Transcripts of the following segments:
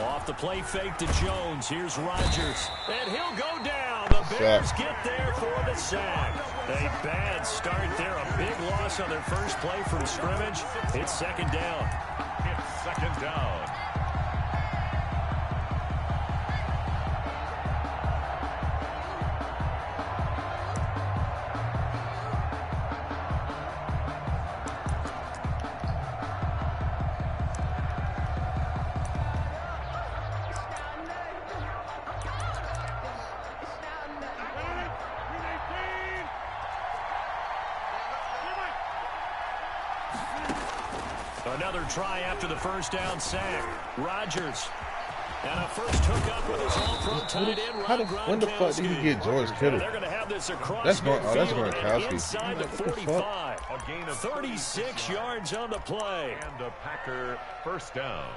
Off the play fake to Jones. Here's Rodgers. And he'll go down. The Bears get there for the sack. A bad start there. A big loss on their first play from scrimmage. It's second down. It's second down. Another try after the first down sack. Rodgers. And a first hookup with his all-pro tight end. When the fuck did he get George Kittle? They're going to have this across that's midfield inside the 45. A gain of 36 yards on the play. And a Packer first down.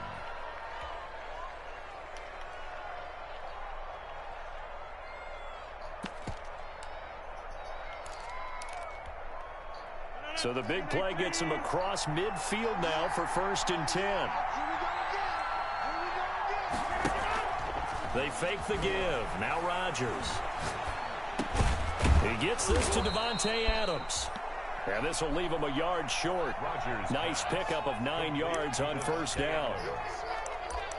So the big play gets him across midfield now for 1st and 10. They fake the give. Now Rodgers. He gets this to Devontae Adams. And this will leave him a yard short. Nice pickup of 9 yards on first down.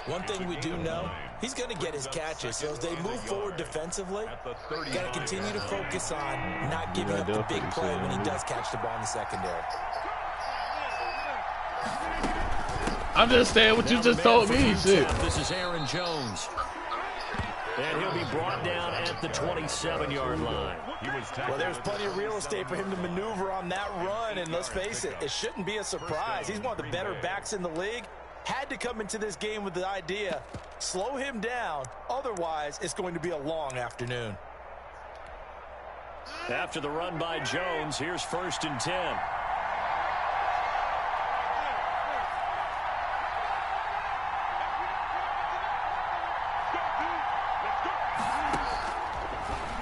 One thing we do know, he's going to get his catches. So as they move forward defensively, got to continue to focus on not giving up the big play when he does catch the ball in the secondary. I'm just saying what you just told me. Shit. This is Aaron Jones. And he'll be brought down at the 27-yard line. Well, there's plenty of real estate for him to maneuver on that run. And let's face it, it shouldn't be a surprise. He's one of the better backs in the league. Had to come into this game with the idea, slow him down. Otherwise, it's going to be a long afternoon. After the run by Jones, here's 1st and 10.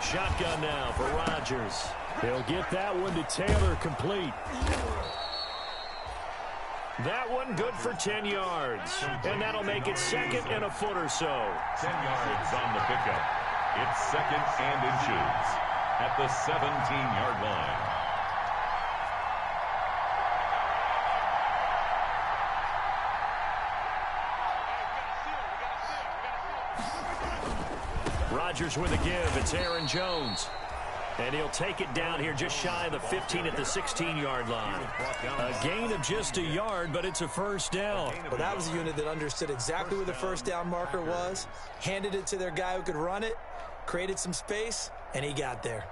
Shotgun now for Rodgers. He'll get that one to Taylor, complete. That one good for 10 yards. And that'll make it 2nd and a foot or so. 10 yards on the pickup. It's 2nd and inches at the 17-yard line. Rodgers with a give. It's Aaron Jones. And he'll take it down here just shy of the 15 at the 16-yard line. A gain of just a yard, but it's a first down. Well, that was a unit that understood exactly where the first down marker was, handed it to their guy who could run it, created some space, and he got there.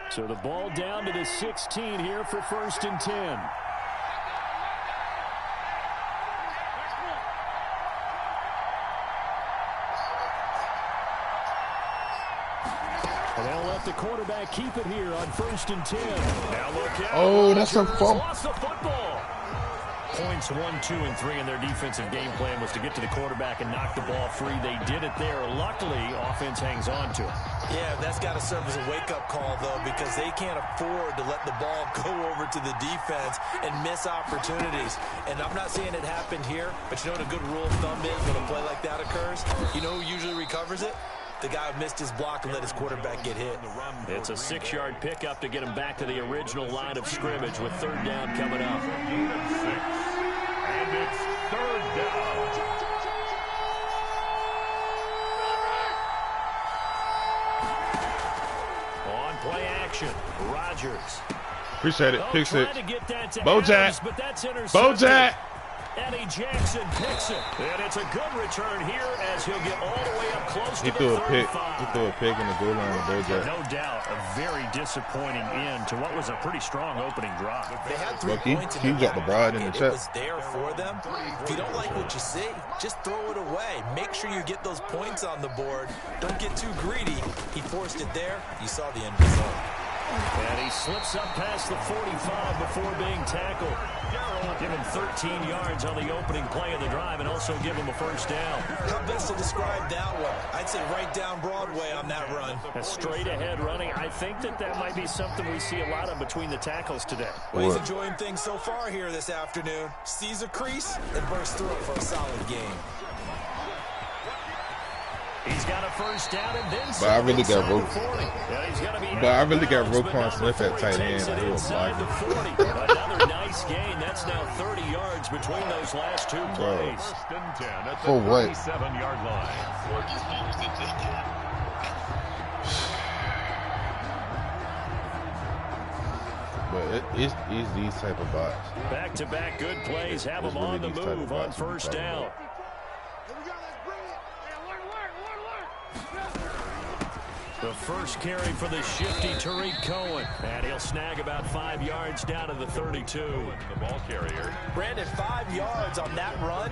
So the ball down to the 16 here for 1st and 10. And they'll let the quarterback keep it here on 1st and 10. Now look out. Oh, that's a fumble. Lost the football. Points 1, 2, and 3 in their defensive game plan was to get to the quarterback and knock the ball free. They did it there. Luckily, offense hangs on to it. Yeah, that's got to serve as a wake-up call, though, because they can't afford to let the ball go over to the defense and miss opportunities. And I'm not saying it happened here, but you know what a good rule of thumb is when a play like that occurs? You know who usually recovers it? The guy who missed his block and let his quarterback get hit. It's a 6-yard pickup to get him back to the original line of scrimmage with 3rd down coming up. And it's 3rd down. On play action, Rodgers. Appreciate it. Picks it. Bojack. Bojack. Eddie Jackson picks it. And it's a good return here as he'll get all the way up close to the 35. He threw a pick in the goal line to Bojack. No doubt, a very disappointing end to what was a pretty strong opening drive. They had 3 points he got the bride in the It chat. was there for them. If you don't like what you see, just throw it away. Make sure you get those points on the board. Don't get too greedy. He forced it there. You saw the end result. And he slips up past the 45 before being tackled. Give him 13 yards on the opening play of the drive and also give him a first down. How best to describe that one? I'd say right down Broadway on that run. A straight ahead running. I think that might be something we see a lot of between the tackles today. Well, he's enjoying things so far here this afternoon. Sees a crease and bursts through it for a solid game. He's got a first down and then but I really got Roquan Smith at tight end. Another nice gain. That's now 30 yards between those last two plays. For what? 7-yard line. But it's these type of bots. Back-to-back good plays have them on the move on first down. The first carry for the shifty Tariq Cohen. And he'll snag about 5 yards down to the 32. The ball carrier. Brandon, 5 yards on that run.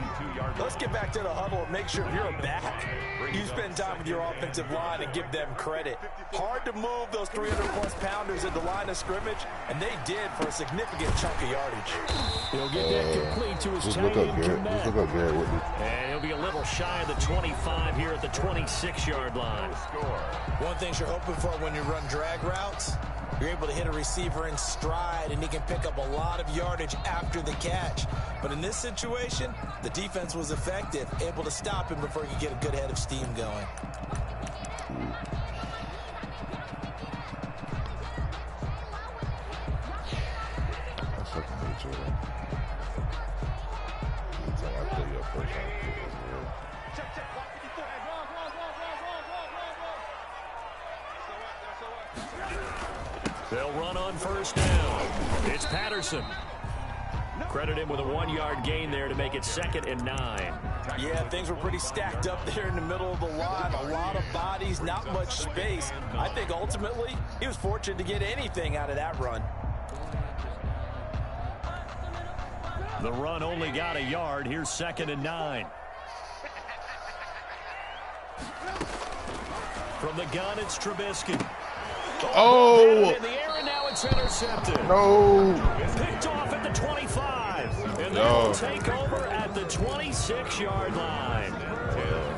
Let's get back to the huddle and make sure if you're a back, you spend time with your offensive line and give them credit. Hard to move those 300-plus pounders at the line of scrimmage, and they did for a significant chunk of yardage. He'll get that complete to his tight end. Just look up Garrett with me. And he'll be a little shy of the 25 here at the 26-yard line. One thing you're hoping for when you run drag routes, you're able to hit a receiver in stride and he can pick up a lot of yardage after the catch. But in this situation, the defense was effective, able to stop him before he could get a good head of steam going. I fucking hate you. So I play your first round. They'll run on first down. It's Patterson. Credit him with a 1-yard gain there to make it 2nd and 9. Yeah, things were pretty stacked up there in the middle of the line. A lot of bodies, not much space. I think ultimately he was fortunate to get anything out of that run. The run only got a yard. Here's 2nd and 9. From the gun, it's Trubisky. Oh! In the air, and now it's intercepted. No! Picked off at the 25. And they'll take over at the 26-yard line.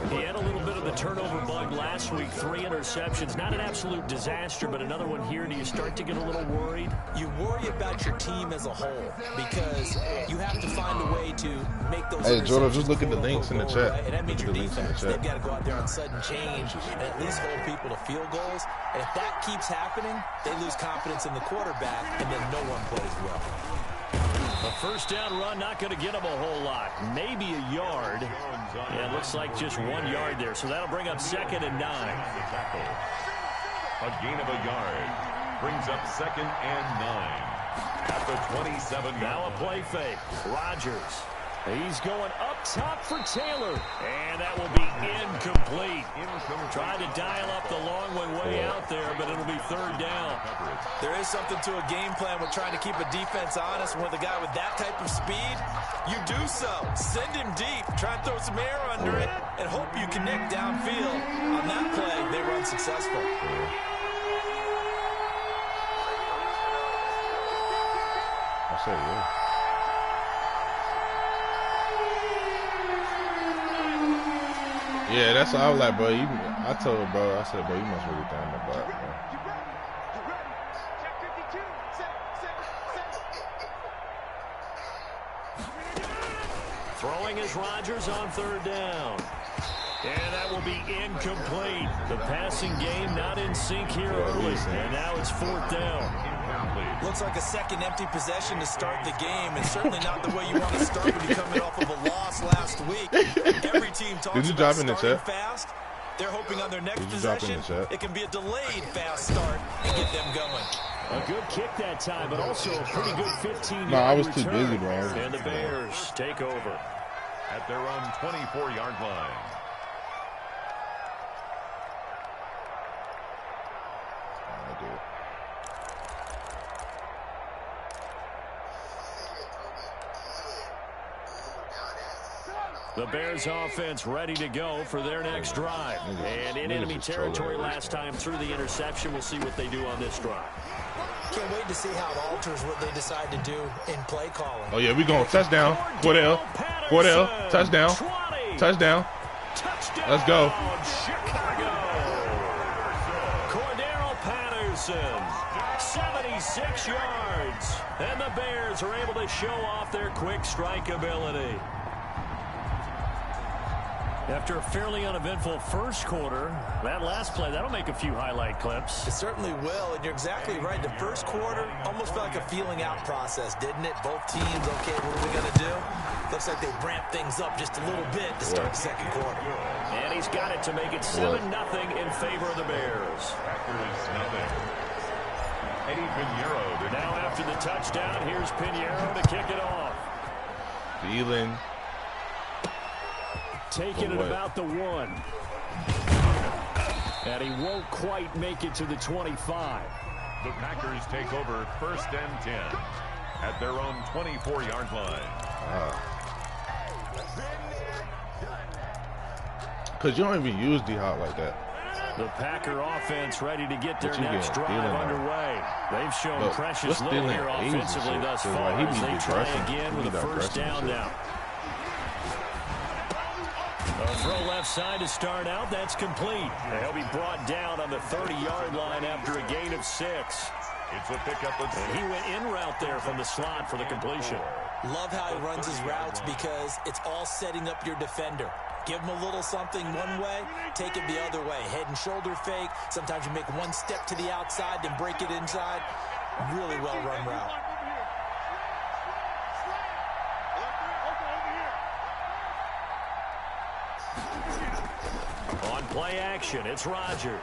He had a little bit of the turnover bug last week. 3 interceptions. Not an absolute disaster, but another one here. Do you start to get a little worried? You worry about your team as a whole because you have to find a way to make those. Hey, Jordan, just look at the links in the chat. Right? And that means your defense, they've got to go out there on sudden change and at least hold people to field goals. And if that keeps happening, they lose confidence in the quarterback, and then no one plays well. A first down run, not going to get him a whole lot. Maybe a yard. Yeah, it looks like just 1 yard there. So that'll bring up 2nd and 9. A gain of a yard brings up 2nd and 9 at the 27. Now a play fake. Rodgers. He's going up top for Taylor. And that will be incomplete. Trying to dial up the long one way out there, but it'll be 3rd down. There is something to a game plan with trying to keep a defense honest. With a guy with that type of speed, you do so. Send him deep. Try and throw some air under it and hope you connect downfield. On that play, they run successful. I said, yeah. Yeah, that's what I was like, bro. I told bro, I said, bro, you must really think about it, bro. Throwing is Rodgers on 3rd down. And that will be incomplete. The passing game not in sync here early. And now it's 4th down. Looks like a second empty possession to start the game, and certainly not the way you want to start when you're coming off of a loss last week. Every team talks about starting fast. They're hoping on their next possession it can be a delayed fast start and get them going. A good kick that time, but also a pretty good 15-yard No, I was return. too busy, bro. And the Bears take over at their own 24-yard line. The Bears offense ready to go for their next drive. And in enemy territory last time through the interception. We'll see what they do on this drive. can't wait to see how it alters what they decide to do in play calling. Oh, yeah, we going touchdown. Cordell. Touchdown. 20. Touchdown. Let's go. Chicago. Cordell Patterson, 76 yards. And the Bears are able to show off their quick strike ability. After a fairly uneventful first quarter, that last play, that'll make a few highlight clips. It certainly will, and you're exactly right. The first quarter almost felt like a feeling out process, didn't it? Both teams, okay, what are we going to do? Looks like they ramped things up just a little bit to start the second quarter. And he's got it to make it 7-0 in favor of the Bears. Eddie Pinheiro. Now after the touchdown, here's Pinheiro to kick it off. Thielen. Taking it about the 1. And he won't quite make it to the 25. The Packers take over 1st and 10 at their own 24-yard line. Because you don't even use D-Hop like that. The Packer offense ready to get their next drive underway. They've shown precious little here offensively thus far as they try again with a first down now. A throw left side to start out. That's complete. He'll be brought down on the 30-yard line after a gain of 6. It's a pickup of 6. And he went in route there from the slot for the completion. Love how he runs his routes because it's all setting up your defender. Give him a little something one way, take it the other way. Head and shoulder fake. Sometimes you make one step to the outside, then break it inside. Really well-run route. On play action, it's Rodgers.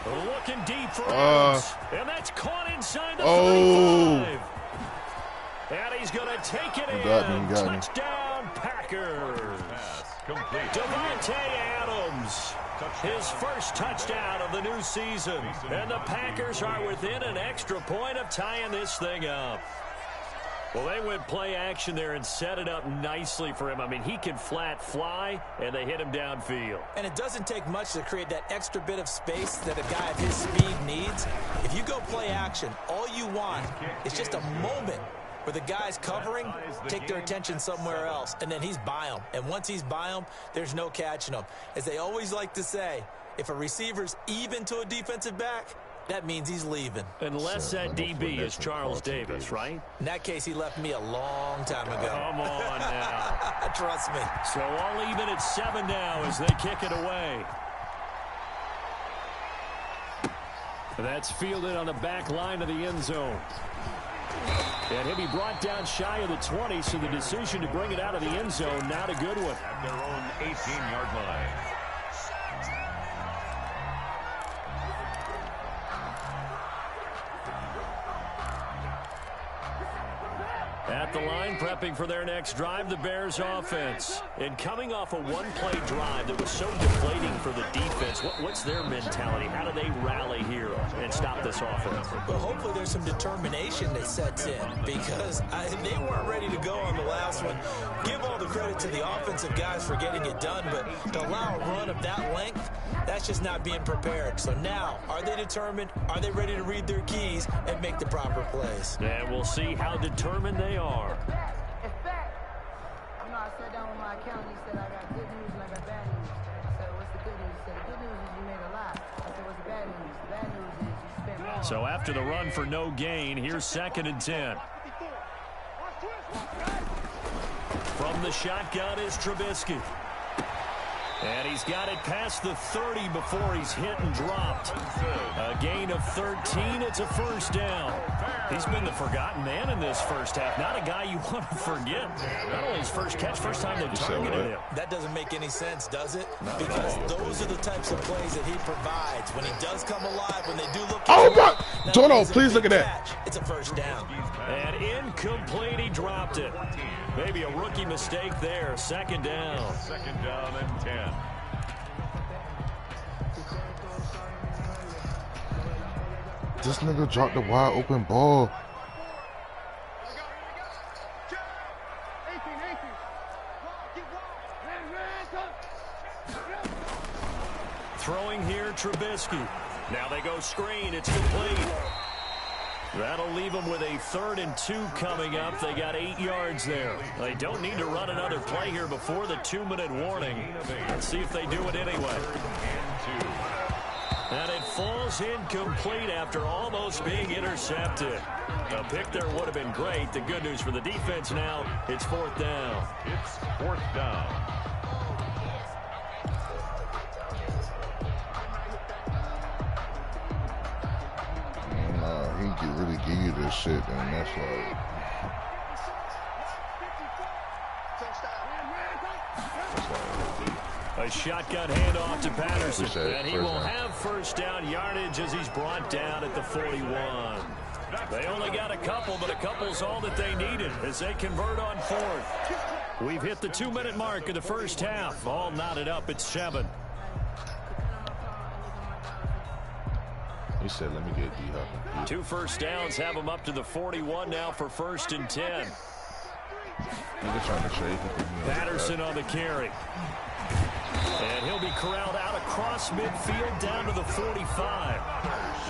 Looking deep for Evans. And that's caught inside the 35. And he's going to take it in. Touchdown, Packers. Devontae Adams, his first touchdown of the new season. And the Packers are within an extra point of tying this thing up. Well, they went play action there and set it up nicely for him. I mean, he can flat fly, and they hit him downfield. And it doesn't take much to create that extra bit of space that a guy of his speed needs. If you go play action, all you want is just a moment where the guy's covering, take their attention somewhere else, and then he's by him. And once he's by him, there's no catching him. As they always like to say, if a receiver's even to a defensive back, that means he's leaving. Unless that DB is Charles Davis, right? In that case, he left me a long time ago. Come on now. Trust me. So all even at 7 now as they kick it away. That's fielded on the back line of the end zone. And he'll be brought down shy of the 20, so the decision to bring it out of the end zone, not a good one. At their own 18-yard line. At the line, prepping for their next drive, the Bears offense. And coming off a one-play drive that was so deflating for the defense, what's their mentality? How do they rally here and stop this offense? Well, hopefully there's some determination that sets in because they weren't ready to go on the last one. Give all the credit to the offensive guys for getting it done, but to allow a run of that length, that's just not being prepared. So now, are they determined? Are they ready to read their keys and make the proper plays? And we'll see how determined they are. It's fact. You know, I sat down with my accountant. He said, I got good news and I got bad news. I said, what's the good news? He said, the good news is you made a lot. I said, what's the bad news? The bad news is you spent more. So after the run for no gain, here's 2nd and 10. From the shotgun is Trubisky. And he's got it past the 30 before he's hit and dropped. A gain of 13. It's a first down. He's been the forgotten man in this first half. Not a guy you want to forget. Not only his first catch, first time they've targeted him. That doesn't make any sense, does it? Because those are the types of plays that he provides. When he does come alive, when they do look at oh my! Jordan, please look at that. It's a first down. And incomplete, he dropped it. Maybe a rookie mistake there. 2nd down. 2nd down and 10. This nigga dropped the wide open ball. Throwing here, Trubisky. Now they go screen. It's complete. That'll leave them with a 3rd and 2 coming up. They got 8 yards there. They don't need to run another play here before the 2-minute warning. Let's see if they do it anyway. And it falls incomplete after almost being intercepted. A pick there would have been great. The good news for the defense now, it's 4th down. It's 4th down. He can really give you this shit, and that's like... A shotgun handoff to Patterson, and he will have 1st down yardage as he's brought down at the 41. They only got a couple, but a couple's all that they needed as they convert on 4th. We've hit the 2-minute mark of the first half. All knotted up at 7. He said, let me get D-Hop. 2 first downs have him up to the 41 now for 1st and 10. They're trying to trade him. Patterson on the carry. And he'll be corralled out across midfield down to the 45.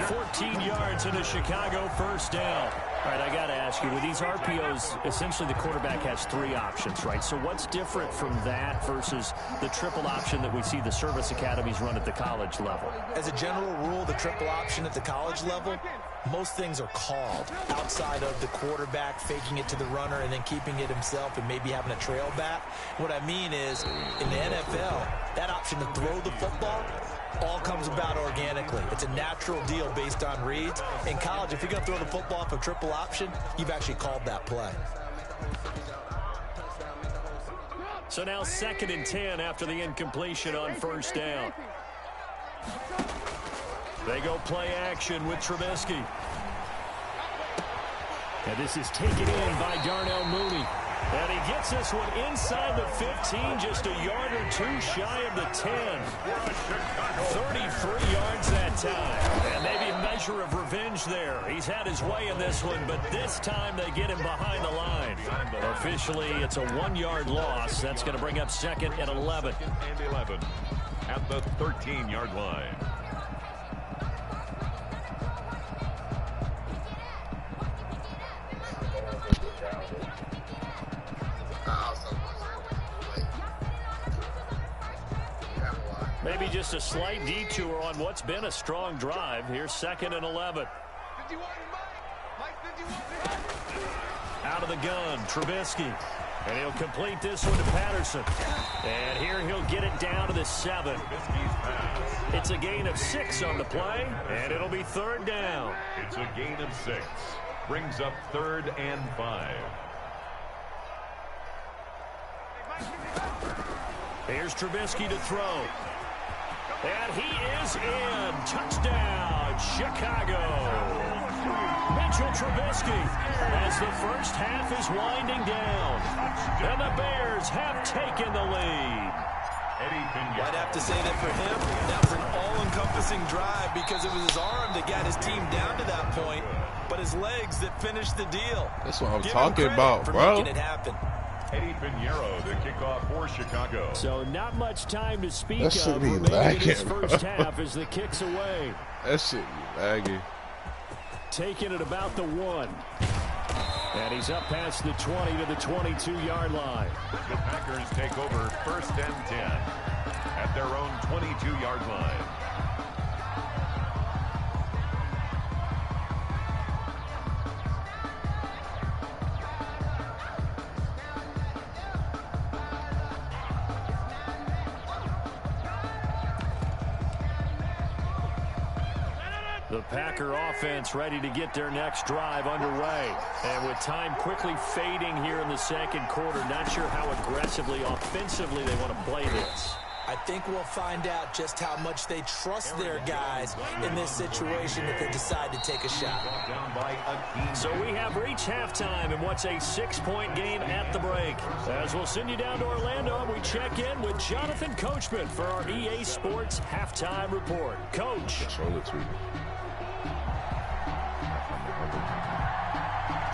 14 yards in a Chicago 1st down. All right, I got to ask you, with these RPOs, essentially the quarterback has 3 options, right? So what's different from that versus the triple option that we see the service academies run at the college level? As a general rule, the triple option at the college level, most things are called outside of the quarterback faking it to the runner and then keeping it himself and maybe having a trail back. What I mean is, in the NFL, that option to throw the football all comes about organically. It's a natural deal based on reads. In college, if you're going to throw the football off a triple option, you've actually called that play. So now 2nd and 10 after the incompletion on 1st down. They go play action with Trubisky. And this is taken in by Darnell Mooney. And he gets this one inside the 15, just a yard or 2 shy of the 10. 33 yards that time. And maybe a measure of revenge there. He's had his way in this one, but this time they get him behind the line. Officially, it's a 1-yard loss. That's going to bring up 2nd and 11. And 11 at the 13-yard line. Maybe just a slight detour on what's been a strong drive. Here's 2nd and 11. Out of the gun, Trubisky. And he'll complete this one to Patterson. And here he'll get it down to the 7. It's a gain of 6 on the play, and it'll be 3rd down. It's a gain of 6. Brings up 3rd and 5. Here's Trubisky to throw. And he is in. Touchdown, Chicago. Mitchell Trubisky as the first half is winding down. And the Bears have taken the lead. I'd have to say that for him, that was an all-encompassing drive because it was his arm that got his team down to that point, but his legs that finished the deal. That's what I'm talking about, bro. Making it happen. Eddie Pinheiro, the kickoff for Chicago. So not much time to speak that of remaining in this first half as the kick's away. That shit be lagging. Taking it about the 1. And he's up past the 20 to the 22-yard line. The Packers take over 1st and 10 at their own 22-yard line. The Packer offense ready to get their next drive underway. And with time quickly fading here in the 2nd quarter, not sure how aggressively, offensively they want to play this. I think we'll find out just how much they trust their guys in this situation if they decide to take a shot. So we have reached halftime in what's a 6-point game at the break. As we'll send you down to Orlando, we check in with Jonathan Coachman for our EA Sports Halftime Report. Coach.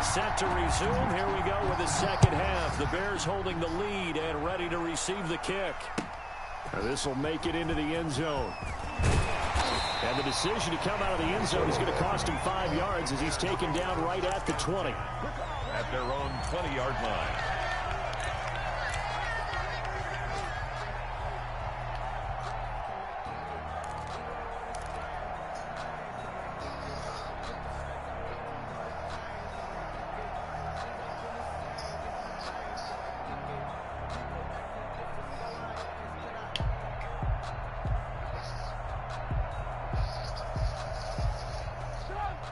Set to resume. Here we go with the second half. The Bears holding the lead and ready to receive the kick. This will make it into the end zone. And the decision to come out of the end zone is going to cost him 5 yards as he's taken down right at the 20. At their own 20-yard line.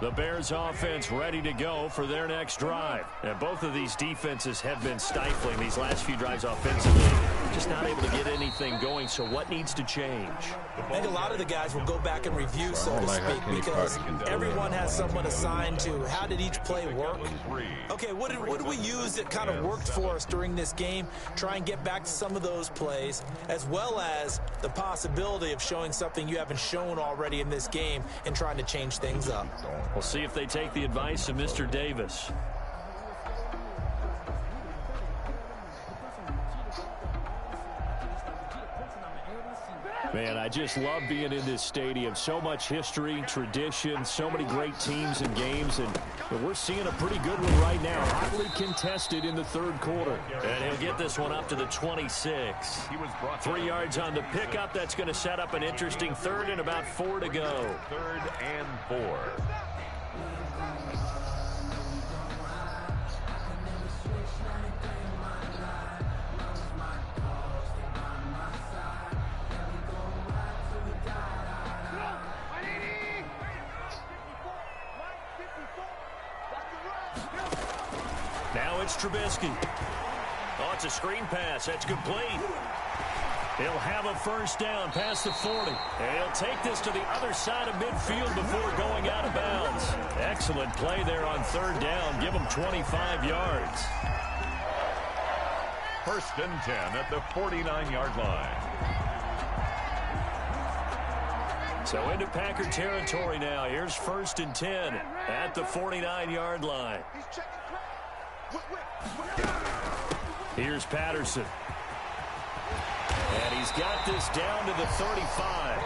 The Bears offense ready to go for their next drive. And both of these defenses have been stifling these last few drives offensively. Just not able to get anything going, so what needs to change? I think a lot of the guys will go back and review, so to speak, because everyone has someone assigned to how did each play work. Okay, what did we use that kind of worked for us during this game? Try and get back to some of those plays, as well as the possibility of showing something you haven't shown already in this game and trying to change things up. We'll see if they take the advice of Mr. Davis. Man, I just love being in this stadium. So much history, tradition, so many great teams and games, and we're seeing a pretty good one right now. Hotly contested in the third quarter. And he'll get this one up to the 26. 3 yards on the pickup. That's going to set up an interesting third and about 4 to go. 3rd and 4. Now it's Trubisky. Oh, it's a screen pass. That's complete. He'll have a first down past the 40. And he'll take this to the other side of midfield before going out of bounds. Excellent play there on 3rd down. Give him 25 yards. 1st and 10 at the 49-yard line. So into Packer territory now. Here's 1st and 10 at the 49-yard line. Here's Patterson. And he's got this down to the 35.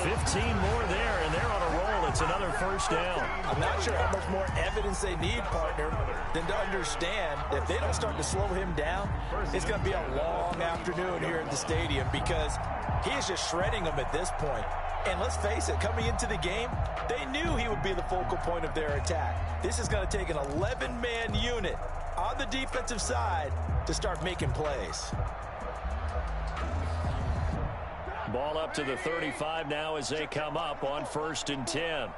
15 more there, and they're on a roll. It's another first down. I'm not sure how much more evidence they need, partner, than to understand that if they don't start to slow him down, it's going to be a long afternoon here at the stadium because he is just shredding them at this point. And let's face it, coming into the game, they knew he would be the focal point of their attack. This is going to take an 11-man unit on the defensive side to start making plays. Ball up to the 35 now as they come up on 1st and 10.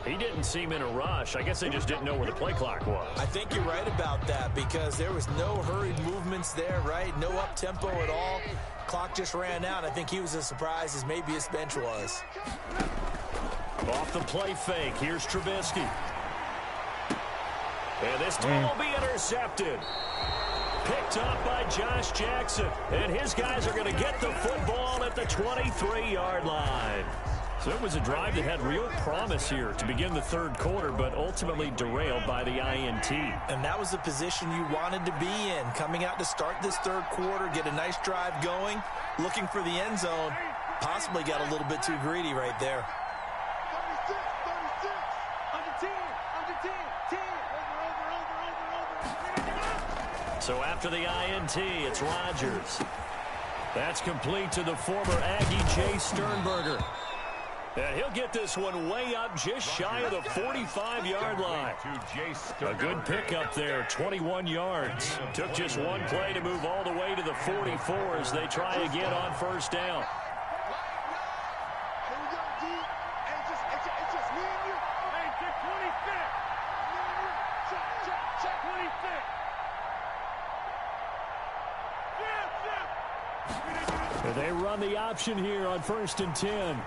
He didn't seem in a rush. I guess they just didn't know where the play clock was. I think you're right about that because there was no hurried movements there, right? No up-tempo at all. Clock just ran out. I think he was as surprised as maybe his bench was. Off the play fake. Here's Trubisky. And this time will be intercepted. Picked up by Josh Jackson. And his guys are going to get the football at the 23-yard line. So it was a drive that had real promise here to begin the 3rd quarter, but ultimately derailed by the INT. And that was the position you wanted to be in, coming out to start this 3rd quarter, get a nice drive going, looking for the end zone, possibly got a little bit too greedy right there. 36, under 10, under 10, 10. So after the INT, it's Rodgers. That's complete to the former Aggie Jay Sternberger. And he'll get this one way up just shy of the 45-yard line. A good pickup there, 21 yards. Took just one play to move all the way to the 44 as they try again on 1st down. And they run the option here on 1st and 10.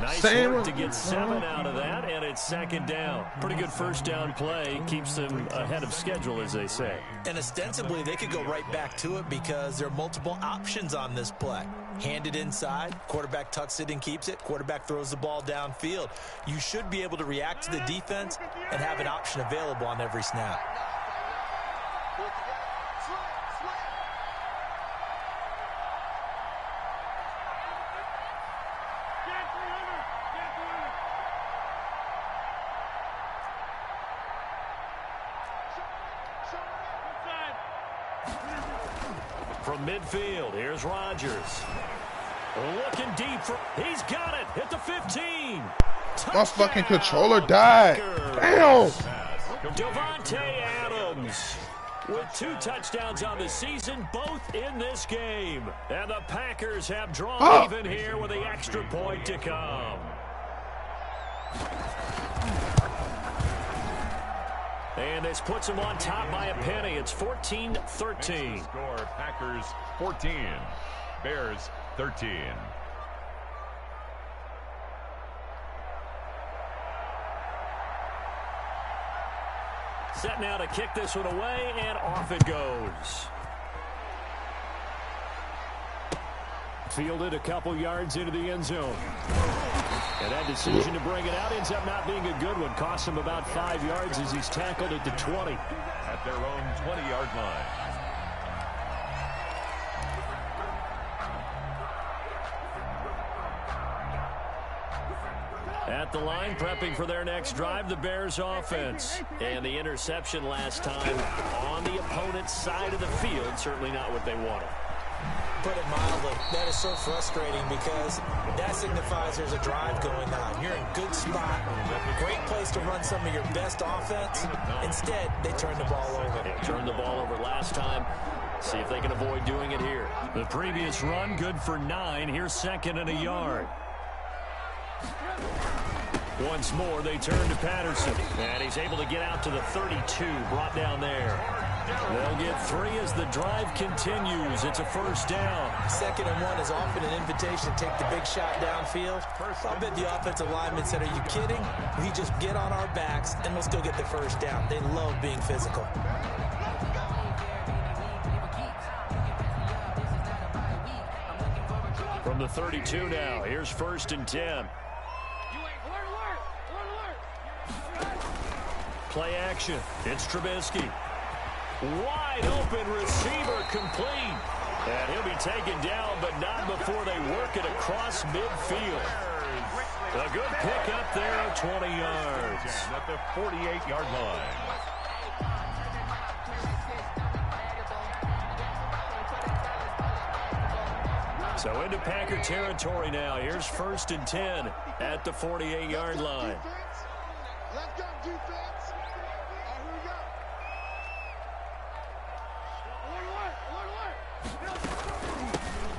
Nice work to get 7 out of that, and it's second down. Pretty good first down play. Keeps them ahead of schedule, as they say. And ostensibly, they could go right back to it because there are multiple options on this play. Hand it inside, quarterback tucks it and keeps it, quarterback throws the ball downfield. You should be able to react to the defense and have an option available on every snap. From midfield, here's Rodgers. Looking deep. He's got it at the 15. Touchdown. My fucking controller died. Damn. Devontae Adams with 2 touchdowns on the season, both in this game. And the Packers have drawn even here with the extra point to come. And this puts them on top by a penny. It's 14-13. Score Packers 14, Bears 13. Set now to kick this one away, and off it goes. Fielded a couple yards into the end zone. And that decision to bring it out ends up not being a good one. Costs him about 5 yards as he's tackled at the 20. At their own 20-yard line. At the line, prepping for their next drive, the Bears offense. And the interception last time on the opponent's side of the field, certainly not what they wanted. Put it mildly, that is so frustrating because that signifies there's a drive going on. You're in good spot, great place to run some of your best offense. Instead, they turn the ball over. They turned the ball over last time. See if they can avoid doing it here. The previous run, good for 9. Here's second and a yard. Once more, they turn to Patterson. And he's able to get out to the 32, brought down there. They'll get 3 as the drive continues. It's a first down. 2nd and 1 is often an invitation to take the big shot downfield. I'll bet the offensive lineman said, are you kidding? We just get on our backs and let's go get the first down. They love being physical. From the 32 now, here's 1st and 10. Play action. It's Trubisky. Wide open receiver complete. And he'll be taken down, but not before they work it across midfield. A good pickup there of 20 yards. At the 48-yard line. So into Packer territory now. Here's 1st and 10 at the 48-yard line. Let's go, defense.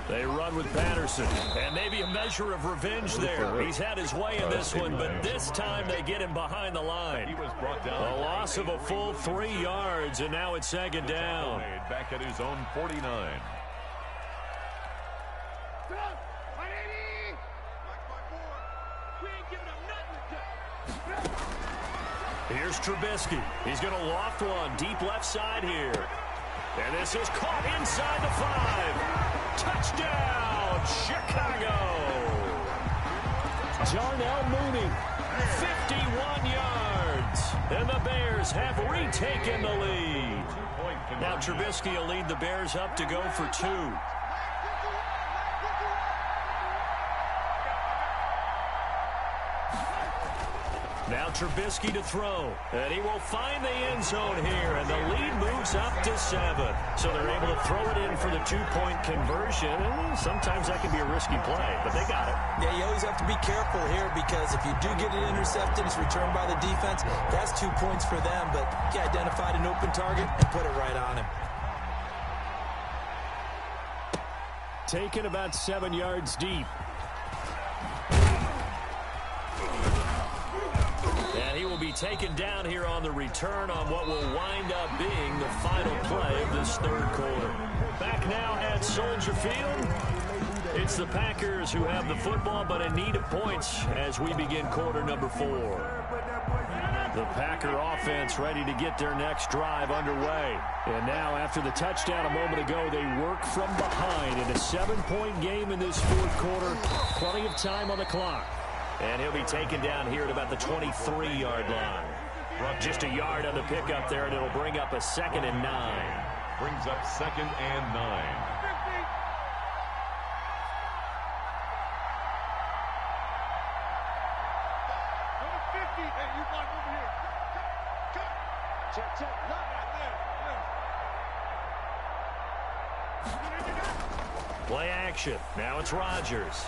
They run with Patterson, and maybe a measure of revenge there. He's had his way in this one, but this time they get him behind the line. He was brought down. A loss of a full 3 yards, and now it's second down. Back at his own 49. Here's Trubisky. He's going to loft one deep left side here. And this is caught inside the 5. Touchdown, Chicago. Darnell Mooney, 51 yards. And the Bears have retaken the lead. Now Trubisky will lead the Bears up to go for 2. Now Trubisky to throw, and he will find the end zone here, and the lead moves up to 7. So they're able to throw it in for the 2-point conversion, and sometimes that can be a risky play, but they got it. Yeah, you always have to be careful here because if you do get it intercepted, it's returned by the defense, that's 2 points for them, but he identified an open target and put it right on him. Taken about 7 yards deep. And he will be taken down here on the return on what will wind up being the final play of this 3rd quarter. Back now at Soldier Field. It's the Packers who have the football, but in need of points as we begin quarter number 4. The Packer offense ready to get their next drive underway. And now, after the touchdown a moment ago, they work from behind in a 7-point game in this fourth quarter. Plenty of time on the clock. And he'll be taken down here at about the 23-yard line. Just a yard on the pickup there, and it'll bring up a 2nd and 9. Brings up 2nd and 9. Play action. Now it's Rodgers.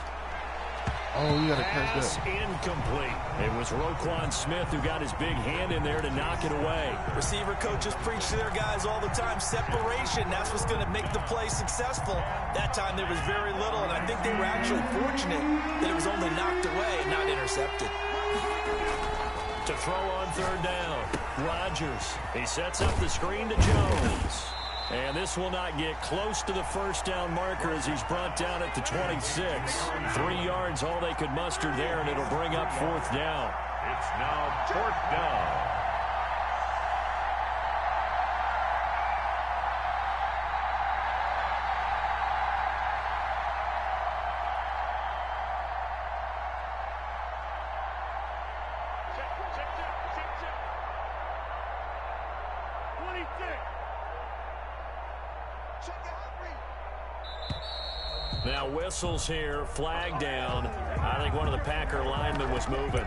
Oh, you gotta catch Pass that. incomplete. It was Roquan Smith who got his big hand in there to knock it away. Receiver coaches preach to their guys all the time. Separation, that's what's going to make the play successful. That time there was very little, and I think they were actually fortunate that it was only knocked away, not intercepted. To throw on 3rd down, Rodgers. He sets up the screen to Jones. And this will not get close to the 1st down marker as he's brought down at the 26. 3 yards, all they could muster there, and it'll bring up 4th down. It's now 4th down. Now whistles here, flag down. I think one of the Packer linemen was moving.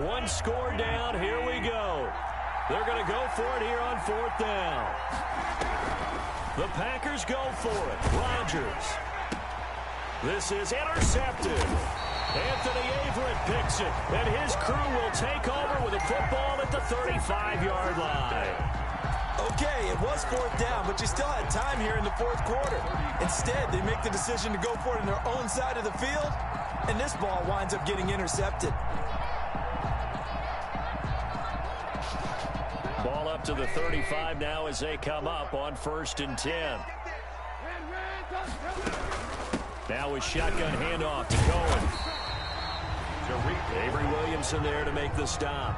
One score down, here we go. They're going to go for it here on 4th down. The Packers go for it. Rodgers. This is intercepted. Anthony Averett picks it, and his crew will take over with a football at the 35-yard line. Okay, it was 4th down, but you still had time here in the 4th quarter. Instead, they make the decision to go for it on their own side of the field, and this ball winds up getting intercepted. Ball up to the 35 now as they come up on 1st and 10. Now a shotgun handoff to Cohen. Avery Williamson there to make the stop.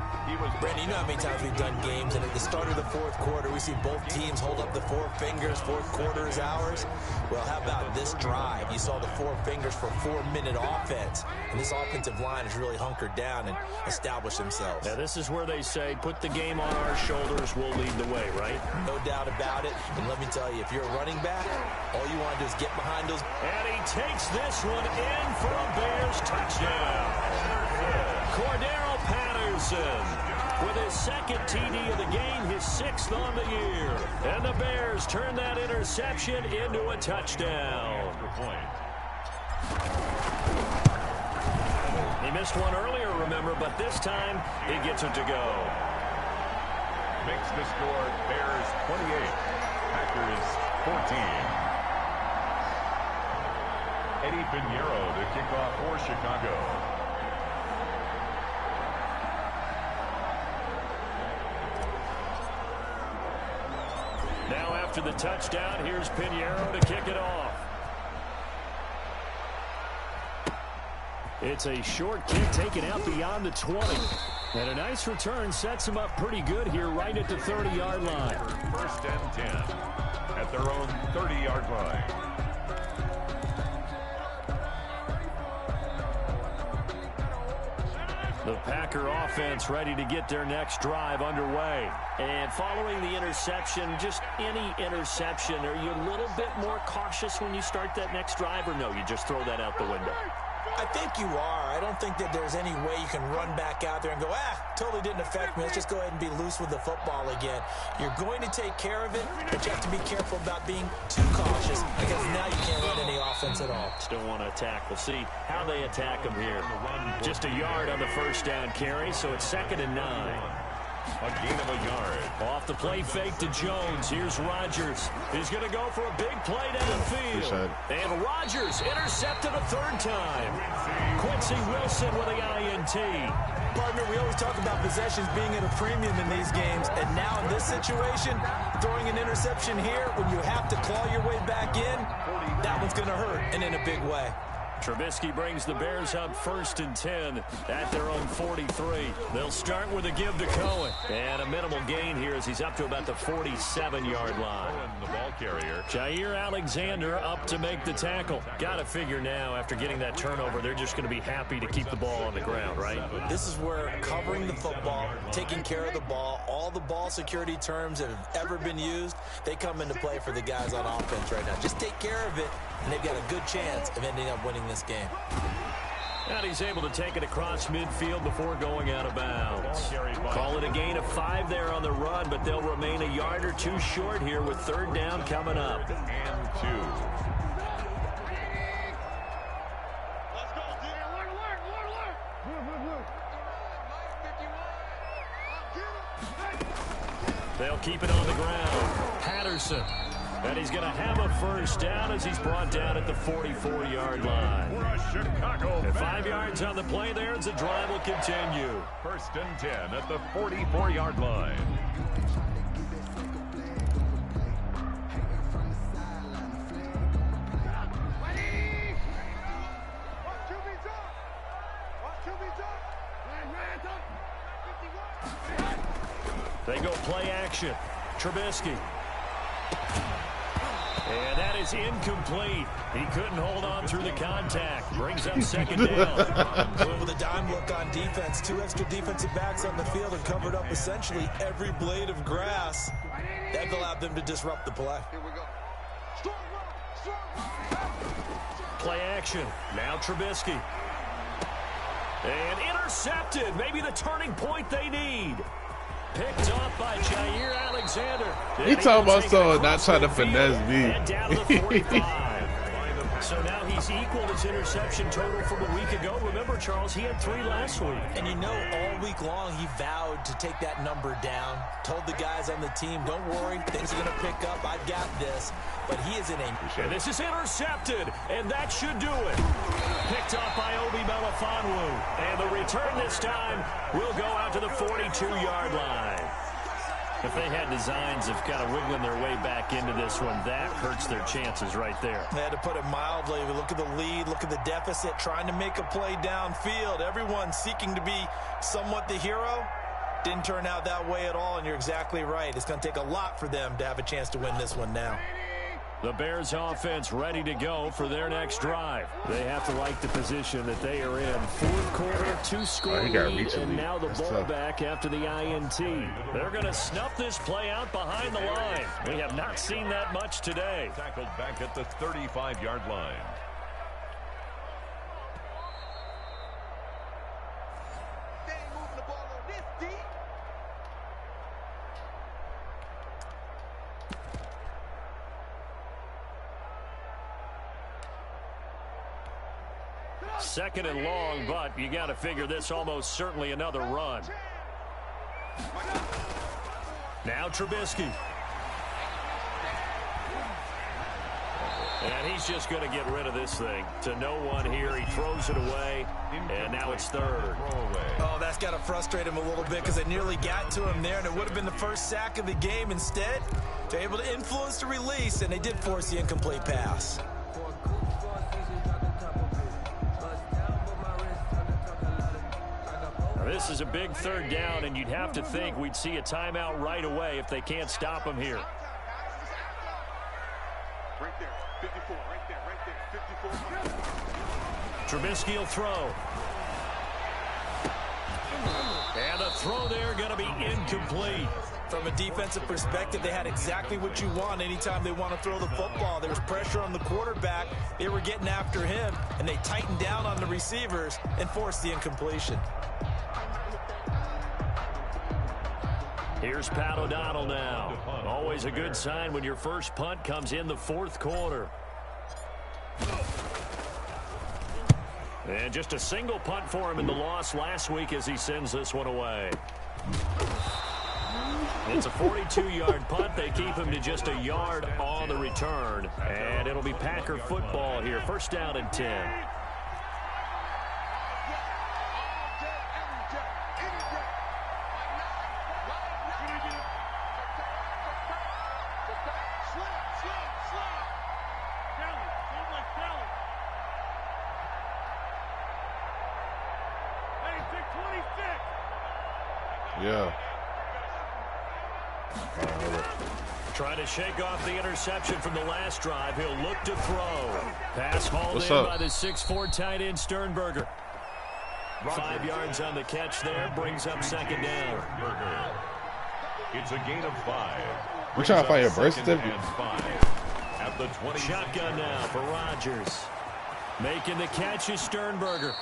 Brandon, you know how many times we've done games, and at the start of the 4th quarter, we see both teams hold up the 4 fingers, 4th quarter is ours. Well, how about this drive? You saw the 4 fingers for 4-minute offense, and this offensive line has really hunkered down and established themselves. Now, this is where they say, put the game on our shoulders, we'll lead the way, right? No doubt about it, and let me tell you, if you're a running back, all you want to do is get behind those. And he takes this one in for a Bears touchdown. Cordero Patterson with his 2nd TD of the game, his 6th on the year. And the Bears turn that interception into a touchdown. He missed one earlier, remember, but this time he gets it to go. Makes the score Bears 28, Packers 14. Eddie Pinheiro to kick off for Chicago. Now after the touchdown, here's Pinheiro to kick it off. It's a short kick taken out beyond the 20. And a nice return sets him up pretty good here right at the 30-yard line. 1st and 10 at their own 30-yard line. The Packer offense ready to get their next drive underway. And following the interception, just any interception, are you a little bit more cautious when you start that next drive, or no, you just throw that out the window? I think you are. I don't think that there's any way you can run back out there and go, totally didn't affect me. Let's just go ahead and be loose with the football again. You're going to take care of it, but you have to be careful about being too cautious because now you can't run any offense at all. Still want to attack. We'll see how they attack them here. Just a yard on the 1st down carry, so it's 2nd and 9. A gain of a yard. Off the play fake to Jones. Here's Rodgers. He's going to go for a big play downfield. And Rodgers intercepted a third time. Quincy Wilson with the INT. Partner, we always talk about possessions being at a premium in these games. And now in this situation, throwing an interception here when you have to claw your way back in, that one's going to hurt, and in a big way. Trubisky brings the Bears up 1st and 10 at their own 43. They'll start with a give to Cohen. And a minimal gain here as he's up to about the 47-yard line. The ball carrier. Jair Alexander up to make the tackle. Got to figure now, after getting that turnover, they're just going to be happy to keep the ball on the ground, right? This is where covering the football, taking care of the ball, all the ball security terms that have ever been used, they come into play for the guys on offense right now. Just take care of it, and they've got a good chance of ending up winning this game. And he's able to take it across midfield before going out of bounds. Call it a gain of 5 there on the run, but they'll remain a yard or 2 short here with 3rd down coming up. And 2. They'll keep it on the ground. Patterson. And he's going to have a 1st down as he's brought down at the 44-yard line. And 5 yards on the play there as the drive will continue. 1st and 10 at the 44-yard line. They go play action. Trubisky. And that is incomplete. He couldn't hold on through the contact. Brings up 2nd down. With a dime look on defense, 2 extra defensive backs on the field and covered up essentially every blade of grass. That allowed them to disrupt the play. Play action. Now Trubisky. And intercepted. Maybe the turning point they need. Picked off by Jair Alexander. You talking about someone not trying to finesse me. And down to the 45. So now he's equaled his interception total from a week ago. Remember, Charles, he had 3 last week. And you know, all week long, he vowed to take that number down. Told the guys on the team, don't worry, things are going to pick up. I've got this. But he is in a... And this is intercepted, and that should do it. Picked off by Obi Melifonwu. And the return this time will go out to the 42-yard line. If they had designs of kind of wiggling their way back into this one, that hurts their chances right there. They had to put it mildly. We look at the lead, look at the deficit, trying to make a play downfield. Everyone seeking to be somewhat the hero. Didn't turn out that way at all, and you're exactly right. It's going to take a lot for them to have a chance to win this one now. The Bears offense ready to go for their next drive. They have to like the position that they are in. 4th quarter, 2-score lead, and now the ball back after the INT. They're going to snuff this play out behind the line. We have not seen that much today. Tackled back at the 35-yard line. They ain't moving the ball on this deep. Second and long, but you got to figure this almost certainly another run. Now Trubisky. And he's just going to get rid of this thing. To no one here. He throws it away, and now it's 3rd. Oh, that's got to frustrate him a little bit because they nearly got to him there, and it would have been the first sack of the game. Instead, they're able to influence the release, and they did force the incomplete pass. This is a big 3rd down, and you'd have to think we'd see a timeout right away if they can't stop him here. Right there, 54, right there, 54. Trubisky will throw. And the throw there going to be incomplete. From a defensive perspective, they had exactly what you want anytime they want to throw the football. There was pressure on the quarterback. They were getting after him, and they tightened down on the receivers and forced the incompletion. Here's Pat O'Donnell now. Always a good sign when your first punt comes in the 4th quarter. And just a single punt for him in the loss last week as he sends this one away. It's a 42-yard punt. They keep him to just a yard on the return. And it'll be Packer football here. First down and 10. Yeah. Trying to shake off the interception from the last drive. He'll look to throw. Pass hauled What's in up? by the 6'4" tight end Sternberger. 5 yards on the catch there. Brings up second down. It's a gain of 5. We trying to find your birth certificate? At the 20. Shotgun now for Rodgers. Making the catch is Sternberger.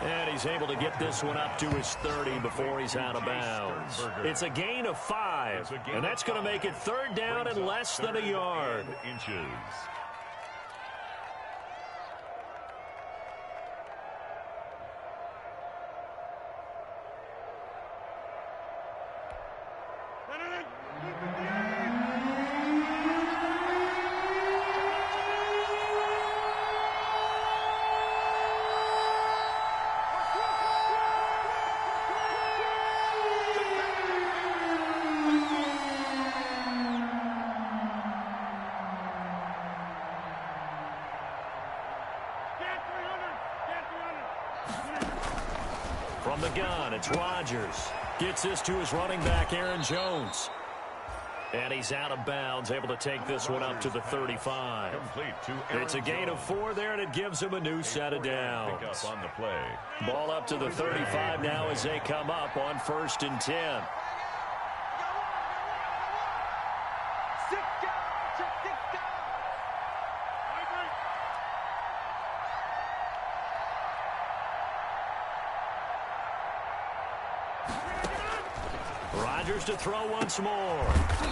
And he's able to get this one up to his 30 before he's out of bounds. It's a gain of 5, and that's going to make it third down and less than a yard. Inches. From the gun, it's Rodgers. Gets this to his running back, Aaron Jones. And he's out of bounds, able to take this one up to the 35. It's a gain of 4 there, and it gives him a new set of downs. On the play. Ball up to the 35 now as they come up on first and 10. Rodgers to throw once more.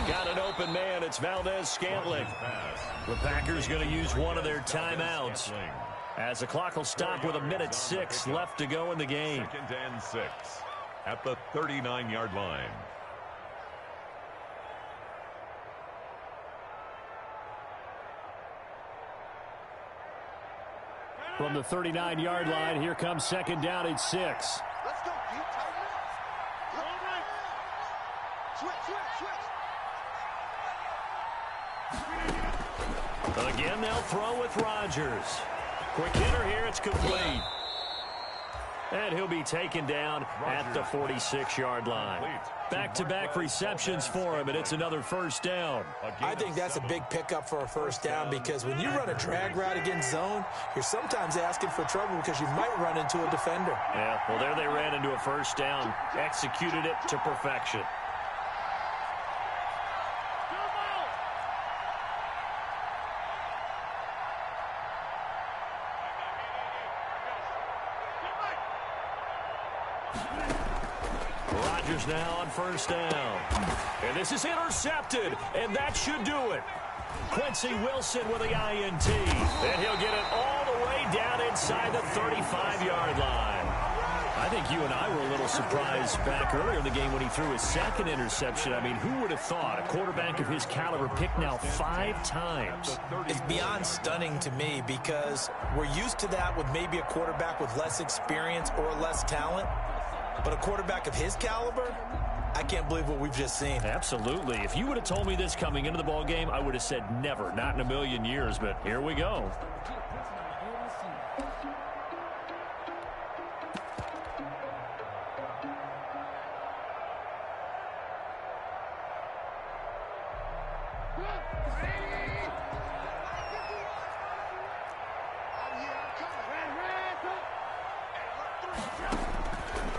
Got an open man. It's Valdez-Scantling. The Packers going to use one of their timeouts as the clock will stop with 1:06 left to go in the game. 2nd and 6 at the 39-yard line. From the 39-yard line, here comes second down at 6. Let's go, Pete. Switch. Again, they'll throw with Rodgers. Quick hitter here, it's complete. And he'll be taken down at the 46-yard line. Back-to-back receptions for him, and it's another first down. I think that's a big pickup for a first down because when you run a drag route against zone, you're sometimes asking for trouble because you might run into a defender. Yeah, well, there they ran into a first down. Executed it to perfection. Rodgers now on first down. And this is intercepted, and that should do it. Quincy Wilson with the INT. And he'll get it all the way down inside the 35-yard line. I think you and I were a little surprised back earlier in the game when he threw his second interception. I mean, who would have thought a quarterback of his caliber picked now 5 times? It's beyond stunning to me because we're used to that with maybe a quarterback with less experience or less talent. But a quarterback of his caliber, I can't believe what we've just seen. Absolutely. If you would have told me this coming into the ball game, I would have said never, not in a million years. But here we go.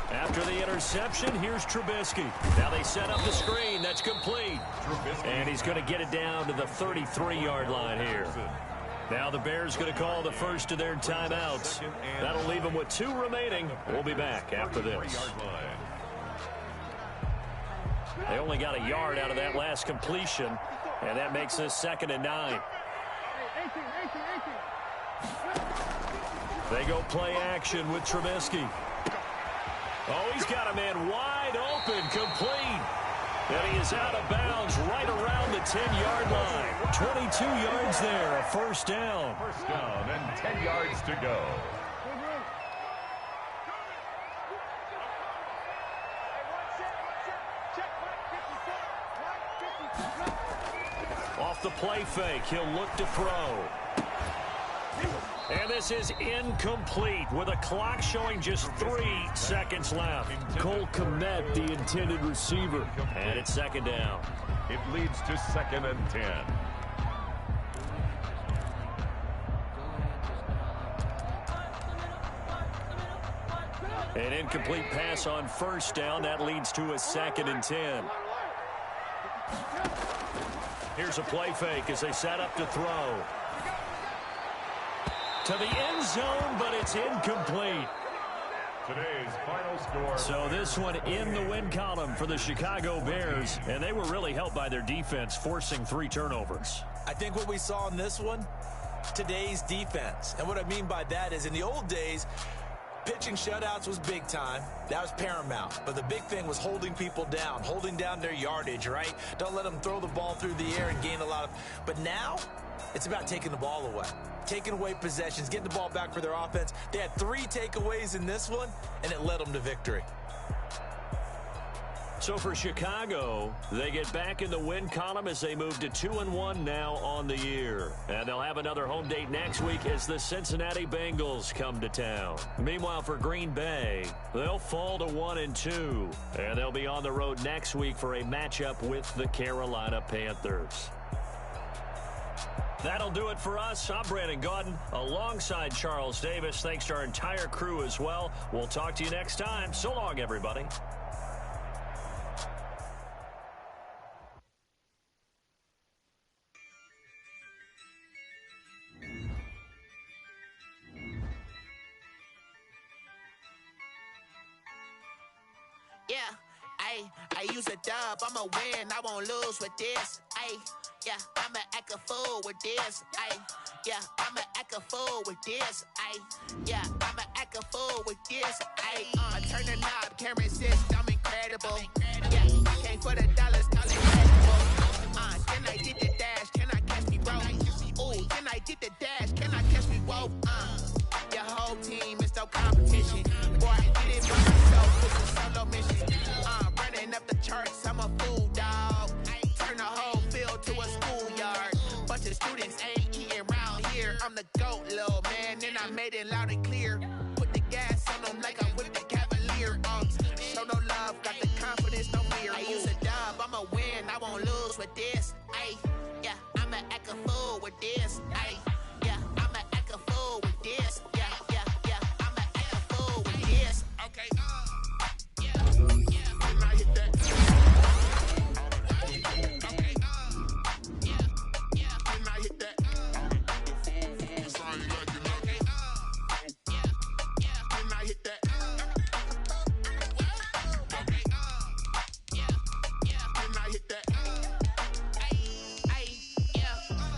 After the interception, here's Trubisky. Now they set up the screen. That's complete. And he's going to get it down to the 33-yard line here. Now the Bears going to call the first of their timeouts. That'll leave them with 2 remaining. We'll be back after this. They only got a yard out of that last completion, and that makes this 2nd and 9. They go play action with Trubisky. Oh, he's got a man wide open, complete. And he is out of bounds right around the 10-yard line. 22 yards there, a first down. First down and 10 yards to go. Off the play fake, he'll look to throw. And this is incomplete with a clock showing just 3 seconds left. Cole Kmet, the intended receiver. And it's second down. It leads to 2nd and 10. An incomplete pass on first down. That leads to a 2nd and 10. Here's a play fake as they set up to throw. To the end zone, but it's incomplete. Today's final score. So this one in the win column for the Chicago Bears, and they were really helped by their defense, forcing 3 turnovers. I think what we saw in this one, today's defense. And what I mean by that is in the old days, pitching shutouts was big time. That was paramount. But the big thing was holding people down, holding down their yardage, right? Don't let them throw the ball through the air and gain a lot of... But now, it's about taking the ball away. Taking away possessions, getting the ball back for their offense. They had 3 takeaways in this one, and it led them to victory. So for Chicago, they get back in the win column as they move to 2-1 now on the year. And they'll have another home date next week as the Cincinnati Bengals come to town. Meanwhile, for Green Bay, they'll fall to 1-2. And they'll be on the road next week for a matchup with the Carolina Panthers. That'll do it for us. I'm Brandon Gaudin alongside Charles Davis. Thanks to our entire crew as well. We'll talk to you next time. So long, everybody. I use a dub, I'ma win, I won't lose with this. I'ma act a fool with this. I'ma act a fool with this. I'ma act a fool with this. I turn the knob, can't resist, I'm incredible. Came for the dollars, call it incredible. Then I did the dash, can I catch me, bro? Ooh, then I did the dash, can I catch me, whoa? Your whole team is no competition. Boy, I did it by myself, it's a solo mission. Running up the charts, I'm a fool, dog. Turn the whole field to a schoolyard. Bunch of students ain't eating round here. I'm the GOAT, little man, and I made it loud and clear. Put the gas on them like I'm with the Cavalier. Show no love, got the confidence, no fear. I use a dub, I'ma win, I won't lose with this. I'ma act a fool with this. I'ma act a fool with this. I'ma act a fool with this. Okay. When I hit that. Okay. When I hit that. It's all you like, you know. Okay. When I hit that. Okay. When I hit that.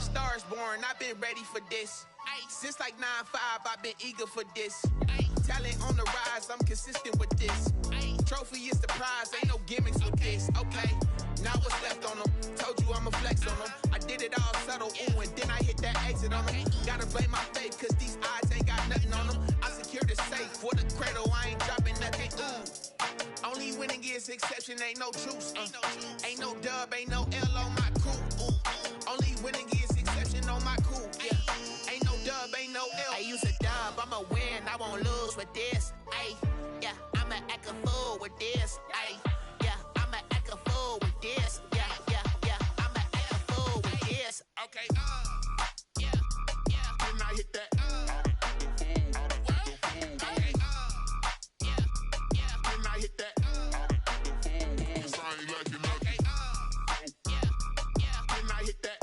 Stars born, I've been ready for this. Since like 9-5, I've been eager for this. Talent on the rise, I'm consistent with this. Trophy is the prize, ain't no gimmicks with this. Okay, now what's left on them? Told you I'ma flex on them. I did it all subtle, ooh, and then I hit that exit on them. Gotta blame my faith, cause these odds ain't got nothing on them. I secure the safe for the cradle, I ain't dropping nothing, ooh. Only winning is exception, ain't no truce. Ain't no dub, ain't no L on my crew, ooh. Only winning is exception on my crew, yeah. Ain't no dub, ain't no L. I use a dub, I'ma win, I won't lose with this. I'ma act a fool with this. I'ma act a fool with this. I'ma act a fool with this. Okay. When I hit that. Okay. When I hit that. It's all you like, you know. Okay. When I hit that.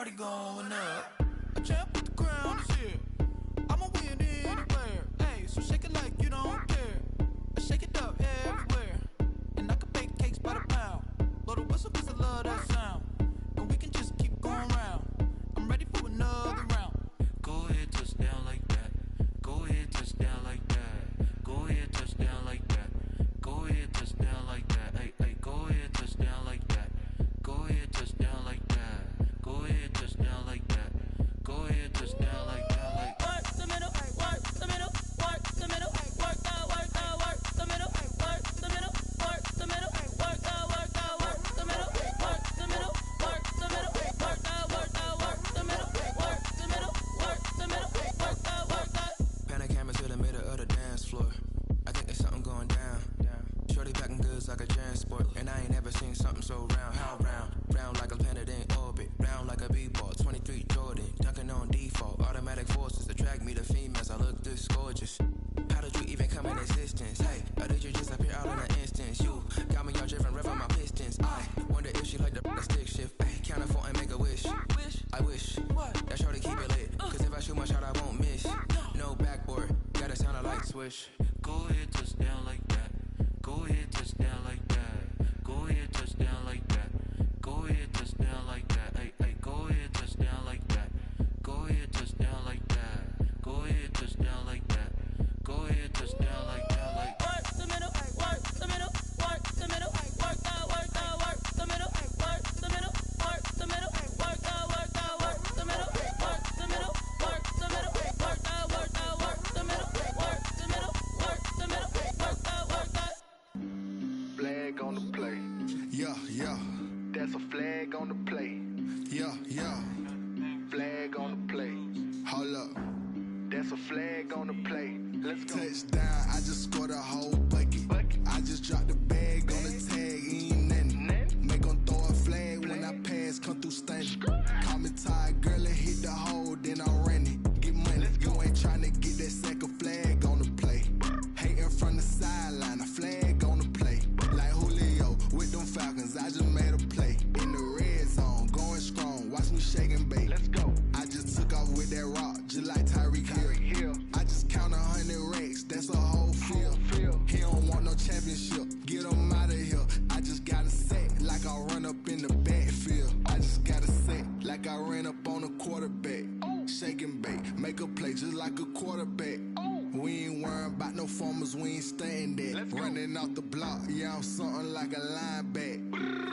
party going up. A champ with the crown is here. I'ma win anywhere. Hey, so shake it like you don't care. I shake it up everywhere. And I can bake cakes by the pound. Blow the whistle 'cause I love that sound. And we can just keep going round. I'm ready for another round. Go ahead, touch down like that. Go ahead, touch down like that. Go ahead, touch down like that. Go ahead, touch down like that. Hey, hey, go ahead, touch down like that. Go ahead, touch down like that. Go ahead, touch down like that. Go ahead, touch down like that. Like work the middle, work the middle, work the middle, work out, work out, work the middle, work the middle, work the middle, work out, work out, work the middle, work the middle, work the middle, work out, work out, work the middle, work the middle, work the middle, work out, work out. Pan a camera to the middle of the dance floor. I think there's something going down. Shorty packing goods like a transport, and I ain't never seen something so round. How round? Round like a planet in orbit, round like a b-ball. 23 Jordan, dunking on default. Automatic forces attract me to females. I look this gorgeous. How did you even come in existence? Hey, or did you just appear out in an instance? You got me all driven, revving my pistons. I wonder if she like the stick shift. Ay, count for and make a wish. I wish that shorty keep it lit. 'Cause if I shoot my shot, I won't miss. No backboard, gotta sound a light switch. Go ahead, touch down like that. Go ahead, touch down like that. Go ahead, touch down like that. Go ahead, touch down like that. Hey, hey, go ahead, touch down like that. Go ahead, touch down like that. Go ahead, touch down like that. Go ahead, touch down like that. Like work the middle, work the middle, work the middle, work out, work out, work the middle, work the middle, work the middle, work out, work out, work the middle, work the middle, work the middle, work out, work out, work the middle, work the middle, work the middle, work out, work out. Flag on the play. Yeah, yeah. That's a flag on the play. Yeah, yeah. Flag on the play. Hold up. That's a flag on the play. Let's go. Touchdown, I just scored a whole bucket. I just dropped the bag on the tag, ain't nothing. Make 'em throw a flag when I pass, come through stunning. Call me tired, girl, and hit the hole, then I'm running. Get money, you ain't tryna get that second flag on the play. Hating from the sideline, a flag on the play. Like Julio with them Falcons, I just made a play. In the red zone, going strong, watch me shake and bake. Let's go. I just took off with that rock, just like Tyreek Hill. I just count 100 racks, that's a whole field. He don't want no championship, get him out of here. I just got a set, like I run up in the backfield. I just got a set, like I ran up on a quarterback. Shake and bake, make a play just like a quarterback. We ain't worrying about no formers, we ain't staying there. Running off the block, yeah, I'm something like a lineback.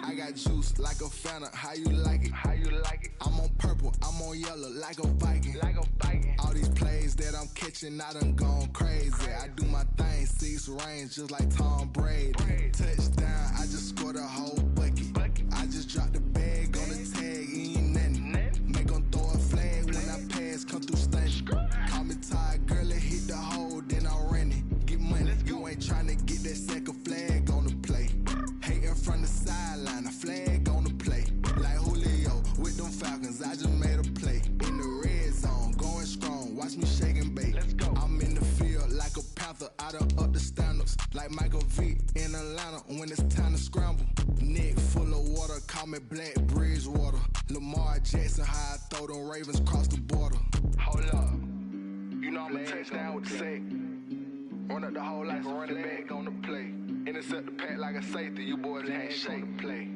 I got juice like a Fanta, how you like it? How you like it? I'm on purple, I'm on yellow, like a Viking. Like a Viking. All these plays that I'm catching, I done gone crazy. I do my thing, 6 range, just like Tom Brady. Touchdown, I just scored a whole bucket. I just dropped the bag on the tag, ain't nothing. Make 'em throw a flag when I pass, come through stunning. Call me tired, girl, and hit the hole, then I'm running. Get money, you ain't tryna get that second flag on the play. Hating from the sideline, a flag on the play. Like Julio with them Falcons, I just made a play. In the red zone, going strong, watch me shake and bake. Let's go. I'm in the field like a Panther, I done up the standards. Like Michael Vick in Atlanta when it's time to scramble. Neck full of water, call me Black Bridgewater. Lamar Jackson, how I throw them Ravens cross the border. Hold up. You know I'm a touchdown with the sack. Run up the hole like a running back on the play. Intercept the pack like a safety. You boys handshake and play.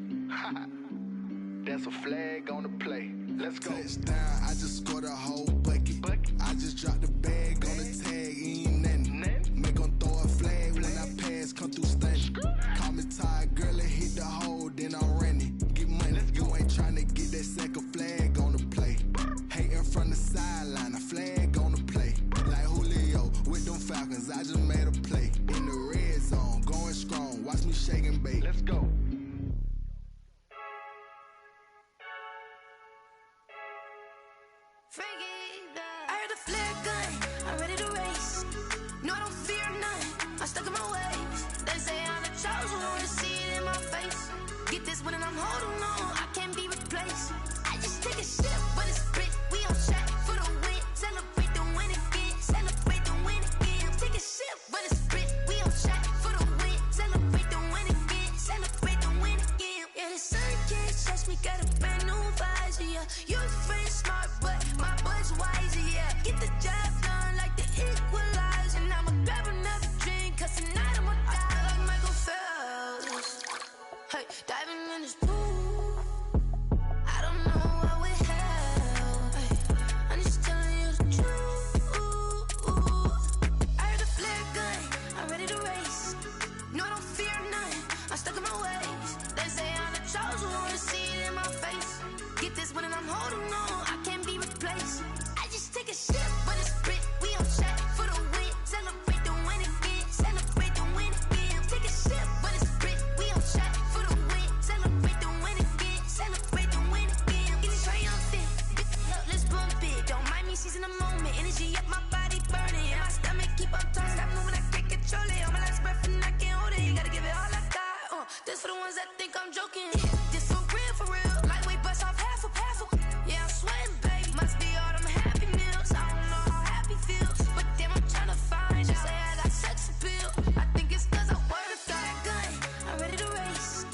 That's a flag on the play. Let's go. Touchdown, I just scored a whole bucket. I just dropped the bag on the tag, ain't nothing. Make 'em throw a flag when I pass, come through stunning. Call me tired, girl, and hit the hole, then I'm running. Get money, you ain't tryna get that second flag on the play. Hating from the sideline, a flag on the play. Like Julio with them Falcons, I just made a play. In the red zone, going strong, watch me shake and bake. Let's go. I heard the flare gun, I'm ready to race. No, I don't fear none, I'm stuck in my ways. They say I'm the chosen one, to see it in my face. Get this one and I'm holding on, I can't be replaced. I just take a sip, but it's split, we on shot for the win. Celebrate the win again, celebrate the win again. Take a sip, but it's split, we on shot for the win. Celebrate the win again, celebrate the win again. Yeah, the sun can't touch me, got a brand new visor, yeah. You This for the ones that think I'm joking. This for real. Lightweight bust off half a. Yeah, I'm sweating, baby. Must be all them happy meals. I don't know how happy feels, but damn, I'm trying to find you. Say I got sex appeal. I think it's 'cause I work that gun. I'm ready to race.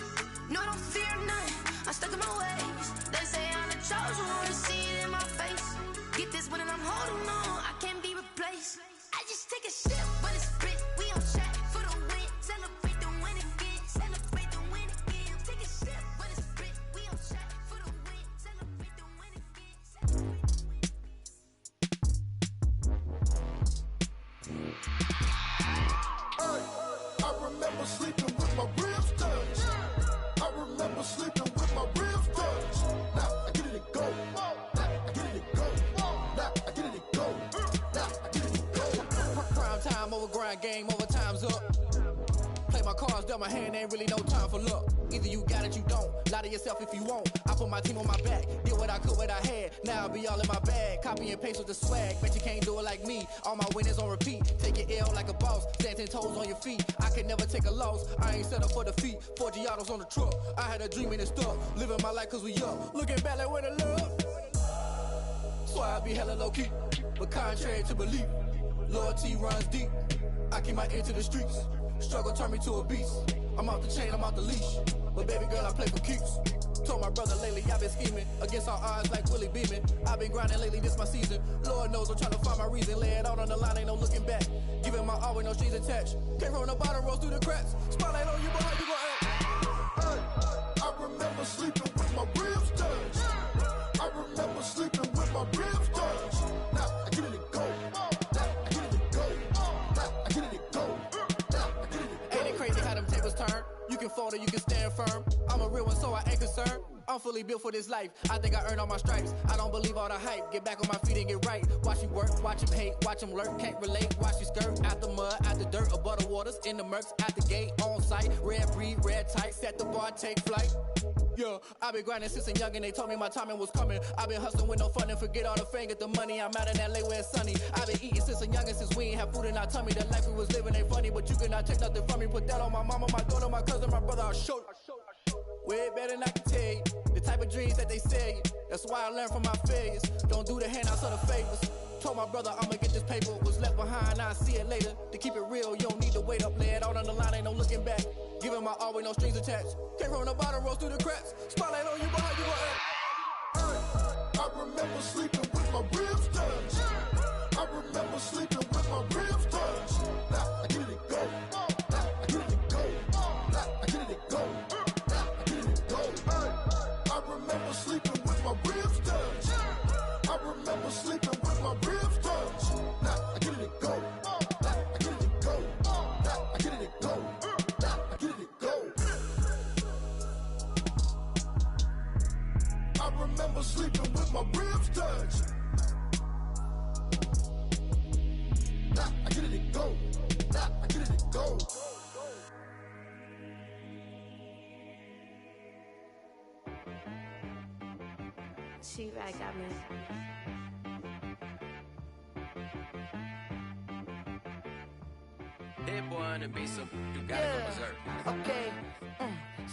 No, I don't fear none. I'm stuck in my ways. They say I'm the chosen one. To see it in my face. Get this one and I'm holding on. I can't be replaced. I just take a sip, but it's split. We on track for the win. Celebrate the win again. Celebrate the win again. Take a sip, but it's split. We on track for the win. Celebrate the win again. I remember sleeping with my ribs touched. I remember sleeping with my ribs touched. Now I get it to go. Now I get it to go. Now I get it to go. Now I get it to go. Prime time over grind game, over time's up. Play my cards, dealt my hand, ain't really no time for luck. Either you got it, you don't. Lie to yourself if you won't. I put my team on my back, did what I could, what I had. Now I'll be all in my bag, copy and paste with the swag. Bet you can't do it like me. All my winners on repeat. Take your L like a boss, stand 10 toes on your feet. I can never take a loss. I ain't set up for defeat. 4 Giottos on the truck. I had a dream and it stuck. Living my life 'cause we up. Looking back like where the love. So I be hella low key, but contrary to belief, loyalty runs deep. I keep my ear to the streets. Struggle turned me to a beast. I'm off the chain, I'm off the leash. But baby girl, I play for keeps. Told my brother lately I've been scheming against all odds like Willie Beeman. I've been grinding lately, this my season. Lord knows I'm trying to find my reason. Lay it out on the line, ain't no looking back. Giving my all with no strings attached. Came from the bottom, rose through the cracks. Spotlight on you, but how you gon' act? I remember sleeping with my ribs touched. I remember sleeping with my ribs touched. Now I get it to go. Now I get it to go. Now I get it to go. Now I get it to go. Ain't it crazy how them tables turn? You can fold or you can stand firm. I'm a real one, so I ain't concerned. I'm fully built for this life. I think I earned all my stripes. I don't believe all the hype. Get back on my feet and get right. Watch you work, watch him hate, watch him lurk. Can't relate, watch you skirt. Out the mud, out the dirt, above the waters, in the murks, out the gate, on site. Red breed, red tight, set the bar, take flight. Yeah, I been grinding since a youngin', they told me my timing was coming. I been hustling with no fun and forget all the fame, get the money. I'm out in LA where it's sunny. I been eating since a youngin', since we ain't have food in our tummy. The life we was living ain't funny, but you cannot take nothing from me. Put that on my mama, my daughter, my cousin, my brother, I'll show you. Way better than I can tell you. The type of dreams that they sell you. That's why I learned from my failures. Don't do the handouts or the favors. Told my brother I'ma get this paper. Was left behind, I'll see it later. To keep it real, you don't need to wait up. Lay it out on the line, ain't no looking back. Giving my all with no strings attached. Came from the bottom, rose through the cracks. Spotlight on you, but how you gon' act? I remember sleeping with my ribs touched. I remember sleeping with my ribs touched. Now I get it to go. Now I get it to go. Now I get it to go. Now I get it to go. I remember sleeping with my ribs touched. I remember sleeping with my ribs touched. Now I get it to go. Now I get it to go. Now I get it to go. Now I get it to go. I remember sleeping with my ribs touched. Now I get it to go. Now I get it to go. She-Rag got me. That boy on the beat, so you gotta go berserk. Okay.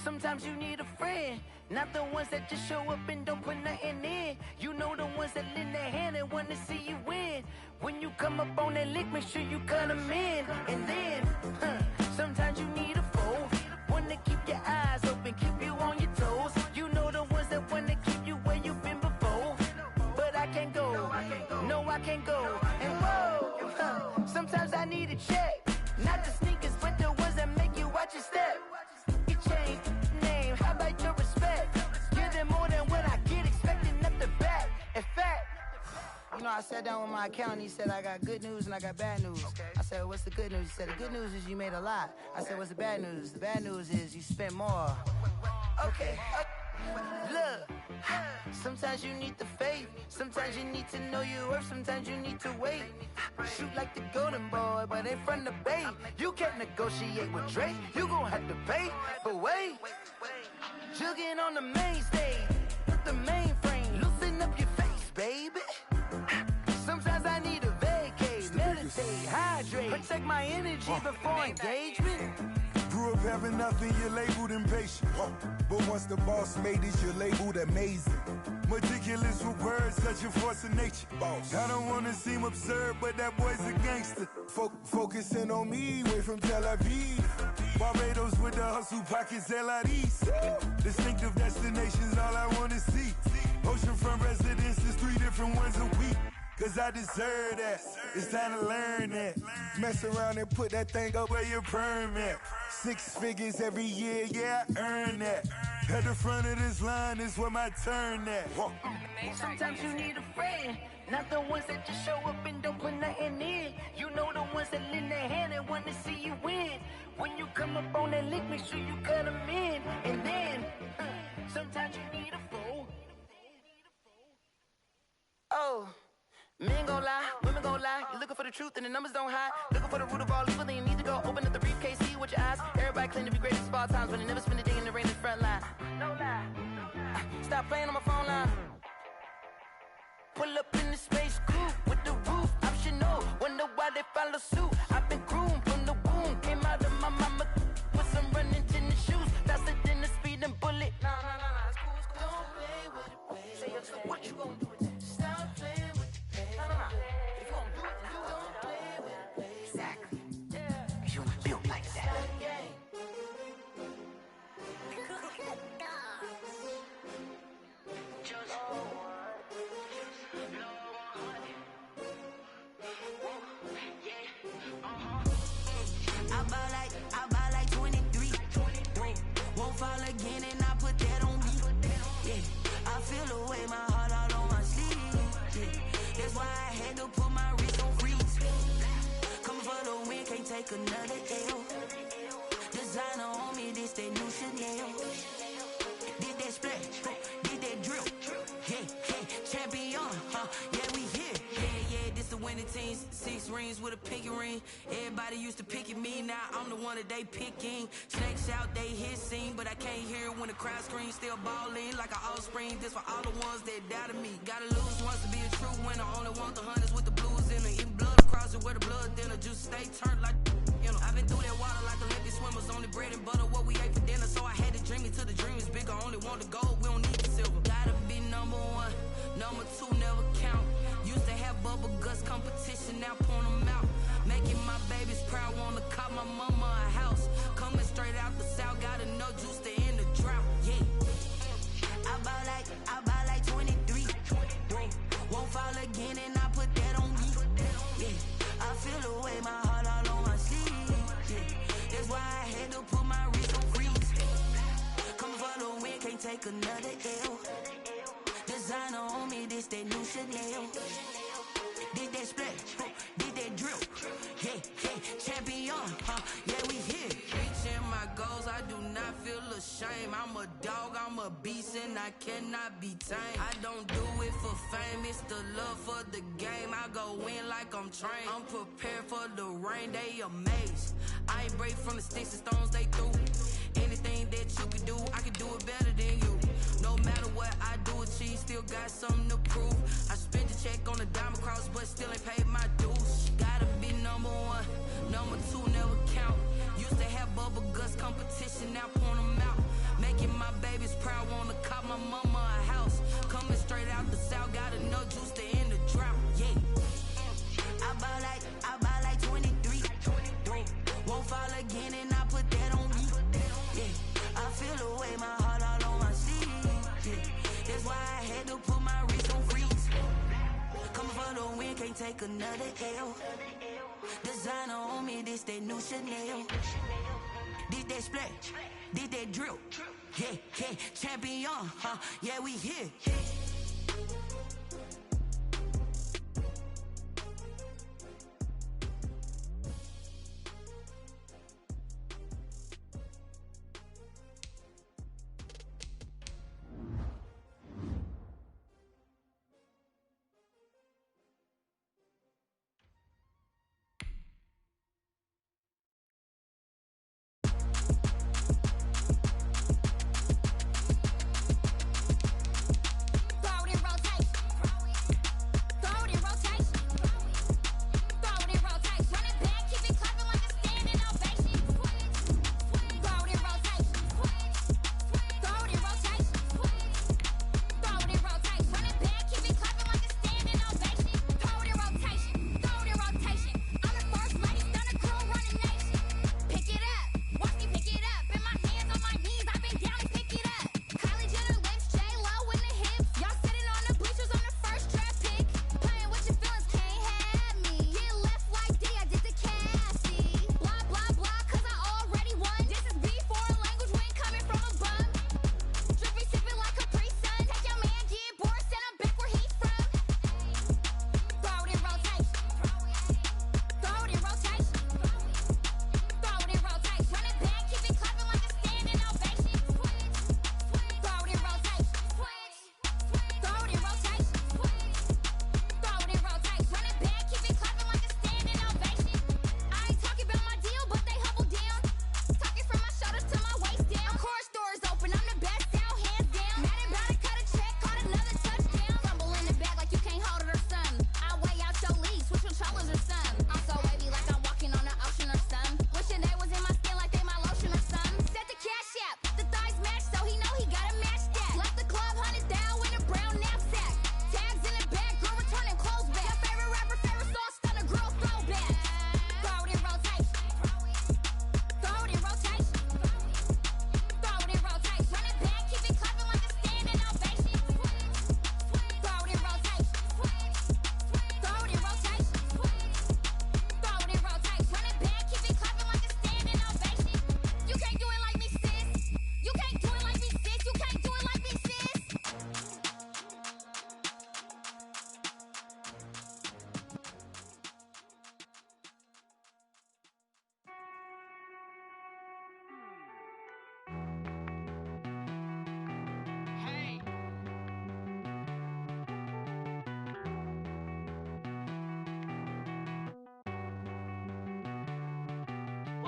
Sometimes you need a friend, not the ones that just show up and don't put nothing in. You know the ones that lend their hand and want to see you win. When you come up on that lick, make sure you cut them in. And then, sometimes you need a foe, one to keep your eyes open, keep you on your toes. You know the ones that want to keep you where you've been before. But I can't go, no I can't go. And whoa, sometimes I need a check. Not the sneakers, but the ones that make you watch your step. You change name, how about your respect? Give them more than what I get, expecting up the back. In fact, you know, I sat down with my accountant. He said, I got good news and I got bad news. Okay. I said, what's the good news? He said, the good news is you made a lot. I said, what's the bad news? The bad news is you spent more. okay. Look, sometimes you need the faith. Sometimes you need to know your worth. Sometimes you need to wait. Shoot like the golden boy, but ain't from the bay. You can't negotiate with Drake. You gon' have to pay. But wait, jugging on the main stage. Put the mainframe, loosen up your face, baby. Sometimes I need a vacate, meditate, hydrate, protect my energy before engagement. Grew up having nothing, you're labeled impatient. But once the boss made it, you're labeled amazing. Meticulous with words, such a force of nature. I don't want to seem absurd, but that boy's a gangster. Focusing on me, way from Tel Aviv. Barbados with the hustle pockets, LIDs. Distinctive destinations, all I want to see. Oceanfront residences, 3 different ones a week. Cause I deserve that, it's time to learn that. Mess around and put that thing up where your perm at. 6 figures every year, yeah, I earn that. At the front of this line is where my turn at. Sometimes you need a friend, not the ones that just show up and don't put nothing in. You know the ones that lend their hand and want to see you win. When you come up on that lick, make sure you cut them in. And then, sometimes you need a fool. Oh. Men gon' lie, women gon' lie. You're looking for the truth and the numbers don't hide. Looking for the root of all evil, then you need to go open up the briefcase, see with your eyes. Everybody claim to be greatest of all times, but they never spend a day in the rain in the front line. No lie. Stop playing on my phone line. Pull up in the space coupe with the roof optional. Wonder why they follow suit. I've been groomed from the womb. Came out of my mama with some running tennis shoes. Faster than the speeding bullet. No, it's cool, it's cool. Don't play with it, baby. Say what you gon' do with that? Stop playing with it, baby. No. If you gon' do it, then you don't play with it, baby. Exactly. Yeah. Cause you built like that. I buy like 23. Won't fall again and I put that on me. Yeah, I feel away my heart all on my sleeve. Yeah, that's why I had to put my wrist on freeze. Coming for the win, can't take another L. Designer on me, this that new Chanel. Did that splash, did that drill. Yeah, champion, yeah, we here. Yeah, this the winning team. 6 rings with a pinky ring. Everybody used to pick at me, now I'm the one that they picking. Snakes out, they hissing, but I can't hear when the crowd screams. Still balling like an offspring. This for all the ones that doubted me. Gotta lose once to be a true winner. Only want the hunters with the blues in it. Eating blood across it where the blood dinner. Just stay turned like, you know. I've been through that water like Olympic swimmers. Only bread and butter, what we ate for dinner. So I had to dream it till the dream is bigger. Only want the gold, we don't need the silver. Gotta be number 1, number 2 never count. Used to have bubble guts competition, now point them out. Making my babies proud, wanna cop my mama a house. Coming straight out the south, got enough juice to end the drought. Yeah, I buy like 23. Won't fall again and I put that on me. Yeah, I feel away my heart all on my sleeve. Yeah, that's why I had to put my wrist on freeze. Coming for the win, can't take another L. Designer on me, this that new Chanel. Did that splash, did that drill. Yeah, champion, yeah, we here. Reaching my goals, I do not feel ashamed. I'm a dog, I'm a beast, and I cannot be tamed. I don't do it for fame, it's the love for the game. I go in like I'm trained. I'm prepared for the rain, they amazed. I ain't break from the sticks and stones they threw. Anything that you can do, I can do it better than you. No matter what I do, achieve, still got something to prove. I spent the check on the diamond cross, but still ain't paid my dues. Gotta be number 1, number 2 never count. Used to have bubble guts competition, now point them out. Making my babies proud, wanna cop my mama a house. Coming straight out the south, got enough juice to end the drought. Yeah, I buy like 23. Won't fall again and I put that on me. Yeah, I feel away my heart all on my sleeve. Yeah, that's why I had to put my wrist on freeze. Coming for the win, can't take another L. Designer on me, this that new Chanel. Did that splash, did that drill. Yeah, champion, yeah, we here.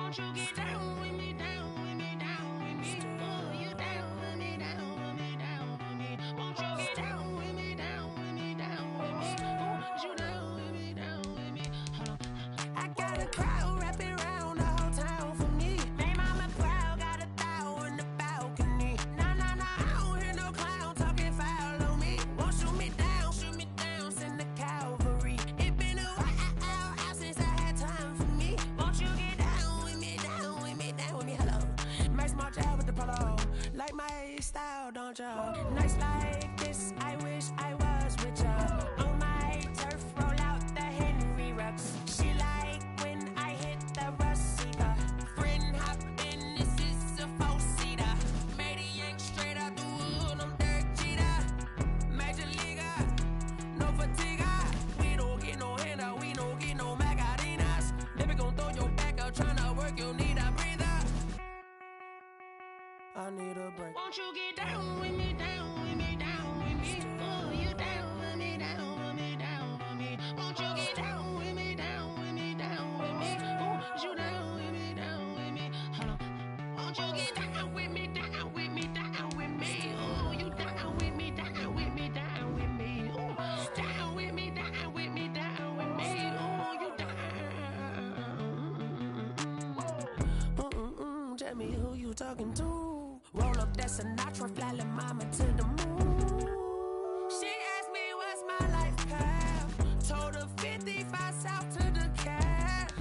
Won't you get down with me, down with me, down with me? Oh, you down with me, down with me, down with me. Won't you get down with me, down with me, down with me? Oh, you down with me, down with me? Hold on. I got a crowd wrapping around the whole town for me. They mama proud, got a thou in the balcony. Nah, nah, nah, I don't hear no clown talking foul on me. Won't shoot me down, send the cavalry. It been a while since I had time for me. Won't you get down with me, down with me, down with me? Hello. Nice small job with the polo. Like my style, don't ya? Nice like this, I wish I was with ya. On my turf, roll out the Henry Rux. She like when I hit the receiver. Friend hop in, this is a four-seater. Made a yank straight out the wood, I'm Derek Jeter. Major leaguer, no fatigue. We don't get no handout, we don't get no Macarinas. Never gon' throw your back out, tryna work, you need a breather. I need a break. Won't you get down with me, down with me, down with me? Oh, you down with me, down with me, down with me? Won't you get down with me, down with me, down with me? Oh, you down with me, down with me? Hold on. Won't you get down with me, down with me, down with me? Oh, you down with me, down with me, down with me? Oh, down with me, down with me, down with me? Oh, you down. Tell me who you talking to. Roll up that Sinatra, fly la mama to the moon. She asked me what's my life path. Told her 55 south to the cat.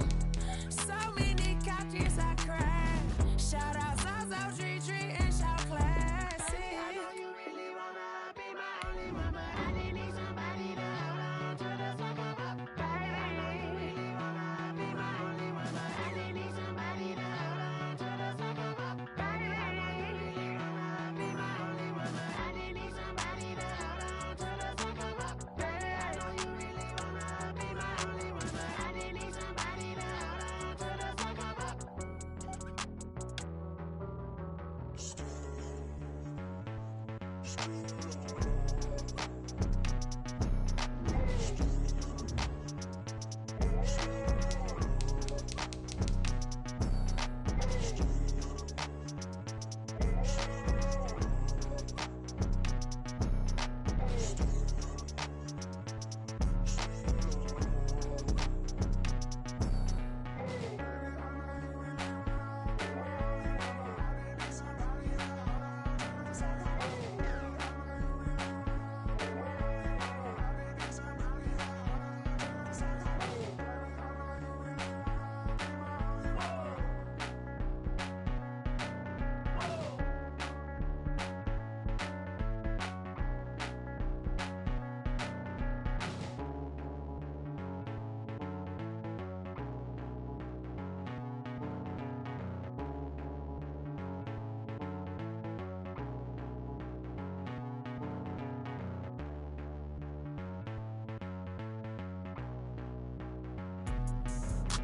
So many couches I cried. Shout out Zazo, Tree, and shout classic. I know you really wanna be my only one, but I didn't need somebody to hold on to the sucker up, baby. I know you really wanna be my only one, but I didn't need somebody to hold on to the sucker up, baby. I know you really wanna be my only one, but I didn't need somebody to hold on to the sucker up, baby. I know you really wanna be my only one, but I didn't need somebody to hold on to the sucker up.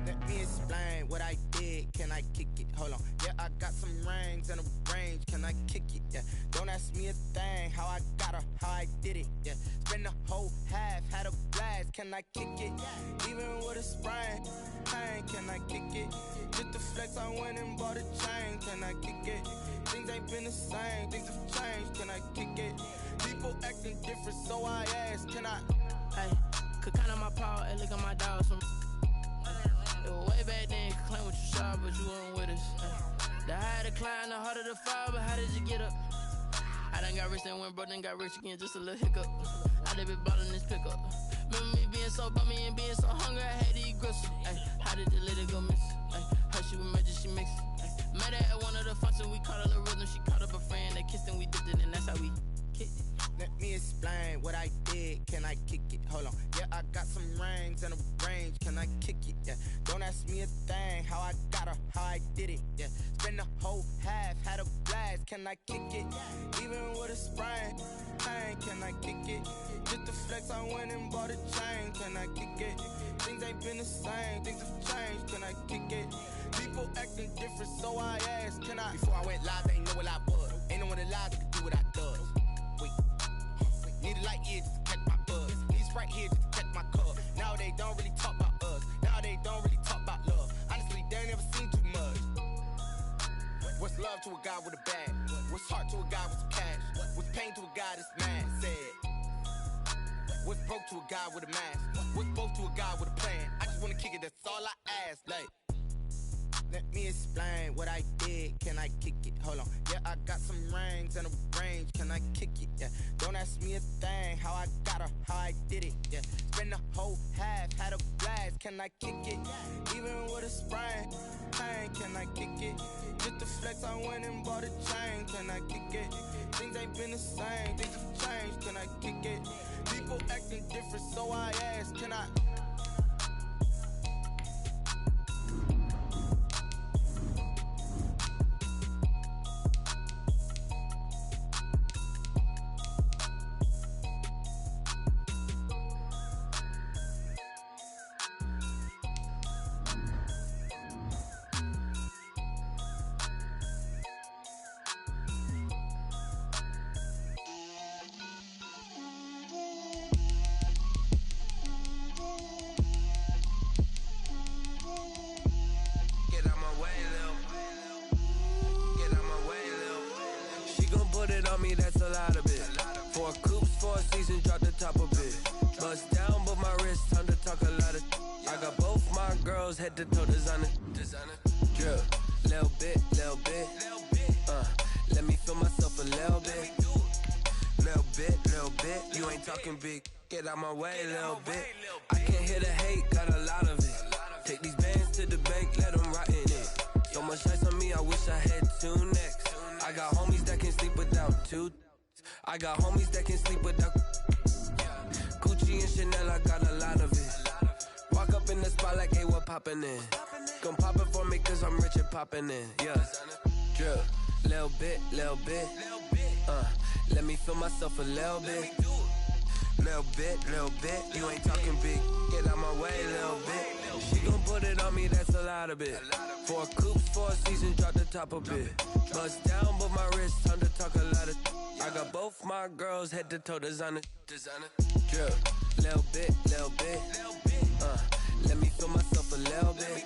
Let me explain what I did. Can I kick it? Hold on. Yeah, I got some rings and a range. Can I kick it? Yeah. Don't ask me a thing. How I got her, how I did it. Yeah. Spend the whole half, had a blast. Can I kick it? Even with a sprain. Pain, can I kick it? Just the flex, I went and bought a chain. Can I kick it? Things ain't been the same. Things have changed. Can I kick it? People acting different, so I ask. Can I? Hey, could count on my paw and look at my dogs from. It was way back then, you could claim what you saw, but you weren't with us. The higher the climb, the harder the fall, but how did you get up? I done got rich, then went broke, then got rich again, just a little hiccup. I done been ballin' this pickup. Remember me being so bummy and being so hungry, I had to eat gristle. Ay, how did the lady go miss? Ay, how she was magic, she mixed. Met her at one of the functions, we caught a little rhythm, she caught up a friend, they kissed and we dipped it, and that's how we kicked it. Let me explain what I did. Can I kick it? Hold on. Yeah, I got some rings and a range. Can I kick it? Yeah. Don't ask me a thing. How I got her, how I did it. Yeah. Spend the whole half, had a blast. Can I kick it? Even with a sprain. Pain, can I kick it? Just the flex, I went and bought a chain. Can I kick it? Things ain't been the same. Things have changed. Can I kick it? People acting different, so I asked. Can I? Before I went live, they ain't know what I was. Ain't no one alive that could do what I does. Wait. Need a light here just to catch my buzz. Need Sprite here just to catch my cup. Now they don't really talk about us. Now they don't really talk about love. Honestly, they ain't never seen too much. What's love to a guy with a bag? What's heart to a guy with some cash? What's pain to a guy that's mad? Said. What's broke to a guy with a mask? What's both to a guy with a plan? I just wanna kick it, that's all I ask. Like, let me explain what I did. Can I kick it? Hold on. Yeah, I got some rings and a range. Can I kick it? Yeah. Don't ask me a thing. How I got her, how I did it. Yeah. Spend the whole half, had a blast. Can I kick it? Even with a sprain. Pain, can I kick it? Just the flex, I went and bought a chain. Can I kick it? Things ain't been the same. Things have changed. Can I kick it? People acting different, so I ask. Can I? That's a lot of it. 4 coops, 4 seasons, drop the top of it. Bust down, but my wrist, time to talk a lot of. I got both my girls head to toe designer. Drip, little bit. Let me feel myself a little bit. Little bit. You ain't talking big. Get out my way, little bit. I can't hear the hate, got a lot of it. Take these bands to the bank, let them rot in it. So much ice on me, I wish I had 2 necks. I got homies that can sleep without 2. I got homies that can sleep without Gucci and Chanel, I got a lot of it. Walk up in the spot like, hey, what poppin' in? Gon' pop it for me cause I'm rich and poppin' in. Yeah, drip, little bit. Let me feel myself a little bit. Little bit. You ain't talking big. Get out my way, little bit. She gon' put it on me, that's a lot of it. 4 coops, 4 seasons, drop the top of it. Bust down, but my wrist, time to talk a lot of. I got both my girls head to toe designer. Drip, little bit. Let me feel myself a little bit.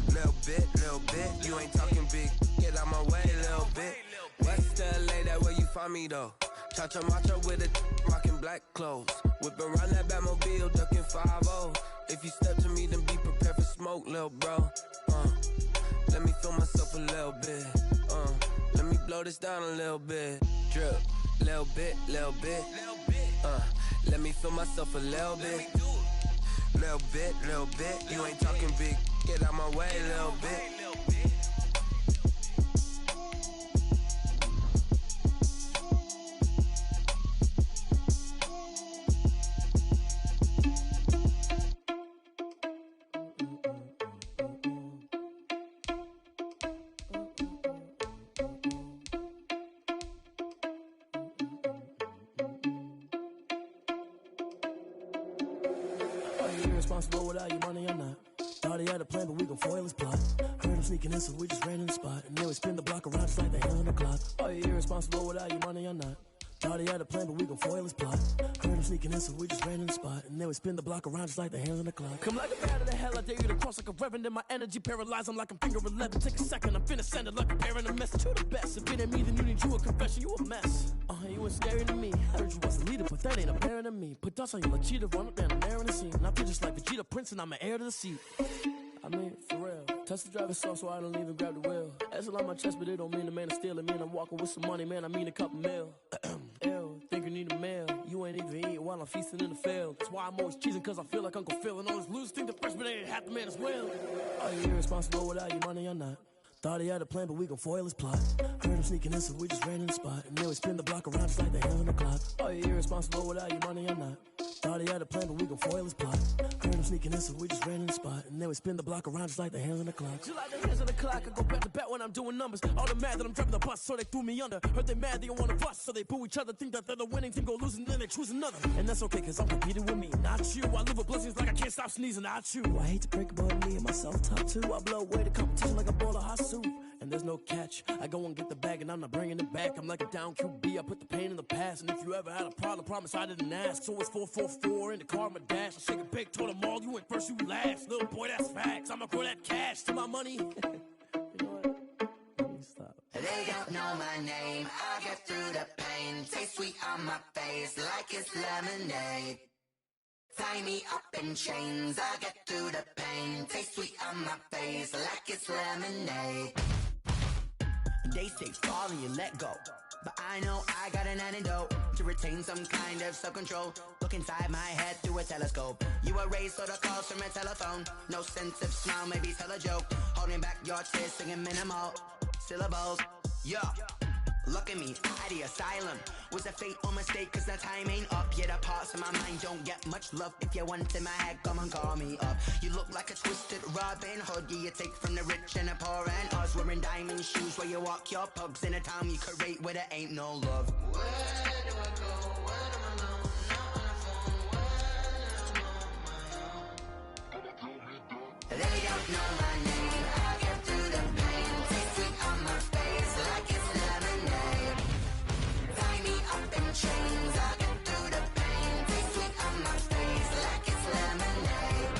Little bit. You ain't talking big. Get out my way, little bit. West LA, that where you find me though. Cha-cha matcha with a rockin' black clothes. Whip around that Batmobile, ducking 5-0. If you step to me, then be prepared for smoke, little bro. Let me feel myself a little bit. Let me blow this down a little bit. Drip, little bit. Let me feel myself a little bit. Little bit. You ain't talking big. Get out my way, little bit. Irresponsible without your money or not. Thought he had a plan, but we gon' foil his plot. Heard him sneaking in, so we just ran in the spot. And then we spin the block around just like the hands on the clock. Are you irresponsible without your money or not? Thought he had a plan, but we gon' foil his plot. Heard him sneaking in, so we just ran in the spot. And then we spin the block around just like the hands on the clock. Come like a bat of the hell, I dare you to cross like a reverend. And my energy paralyzed, I'm like I'm finger 11. Take a second, I'm finna send it like a parent a message to the best. If it ain't me, then you need you a confession, you a mess. You ain't scary to me. Heard you was a leader, but that ain't apparent to me. Put dust on you like cheetah, run up down, I'm there in the scene. And I feel just like Vegeta Prince, and I'm an heir to the seat. I mean, for real. Touch the driver's soft, so I don't even grab the wheel. That's a lot on my chest, but it don't mean the man is stealing. Mean I'm walking with some money, man, I mean a couple mil. Ew, think you need a meal. You ain't even eating while I'm feasting in the field. That's why I'm always cheesing, cause I feel like Uncle Phil. And all this losers think the freshman ain't half the man as well. Are you irresponsible without your money or not? Thought he had a plan, but we gon' foil his plot. Heard him sneaking in, so we just ran in the spot. And then we spin the block around just like the hands on the clock. Are you irresponsible without your money or not? Thought he had a plan, but we gon' foil his plot. Heard him sneaking in, so we just ran in the spot. And then we spin the block around just like the hands on the clock. Just like the hands on the clock, I go back to back when I'm doing numbers. All the mad that I'm driving the bus, so they threw me under. Heard they mad, they don't wanna bust, so they boo each other. Think that they're the winning team, go losing, then they choose another. And that's okay, cause I'm competing with me, not you. I live with blessings like I can't stop sneezing, not you. I hate to break about me and my self-talk too. I blow away the competition like a bowl of hot soup. And there's no catch. I go and get the bag and I'm not bringing it back. I'm like a down QB, I put the pain in the past. And if you ever had a problem, promise I didn't ask. So it's 444 in the car, my dash. I shake a big, told them all, you went first, you last. Little boy, that's facts. I'ma grow that cash to my money. You know what? They don't know my name, I get through the pain. Taste sweet on my face like it's lemonade. Tie me up in chains, I get through the pain. Taste sweet on my face like it's lemonade. They say fall and you let go, but I know I got an antidote to retain some kind of self-control. Look inside my head through a telescope. You erase all the calls from a telephone. No sense of smile, maybe tell a joke. Holding back your tears, singing minimal syllables. Yeah, look at me, at the asylum. Was a fate or mistake, cause the time ain't up. Yeah, the parts of my mind don't get much love. If you want in my head, come and call me up. You look like a twisted Robin Hood. Yeah, you take from the rich and the poor and us. Wearing diamond shoes where you walk your pugs. In a town you create where there ain't no love. Where do I go? When I'm alone? Not on the phone. When I'm on my own. They don't know my name. I get through the pain. Taste sweet on my face like it's lemonade. Tie me up in chains. I get through the pain. Taste sweet on my face like it's lemonade.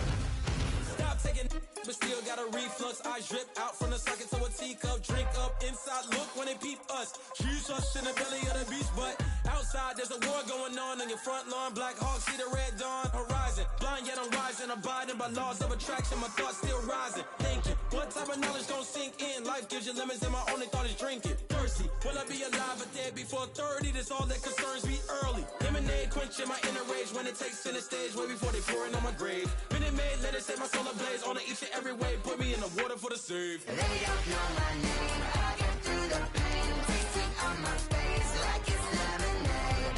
Stop taking but still got a reflux. I drip out from the socket to a teacup. Drink up inside, look when they peep us. Choose us in the belly of the beast, but outside there's a war going on your front lawn. Black Hawk, see the red dawn horizon. Blind yet I'm rising, abiding by laws of attraction. My thoughts still rising, thinking what type of knowledge gon' sink in? Life gives you lemons and my only thought is drinking. Thirsty, will I be alive or dead before 30? That's all that concerns me early. Lemonade quenching my inner rage when it takes center stage, way before they pouring on my grave. Minute Maid, let it set my soul ablaze on each and every way. Put me in the water for the save. They don't know my name. I get through the pain. Taste sweet on my face like it's lemonade.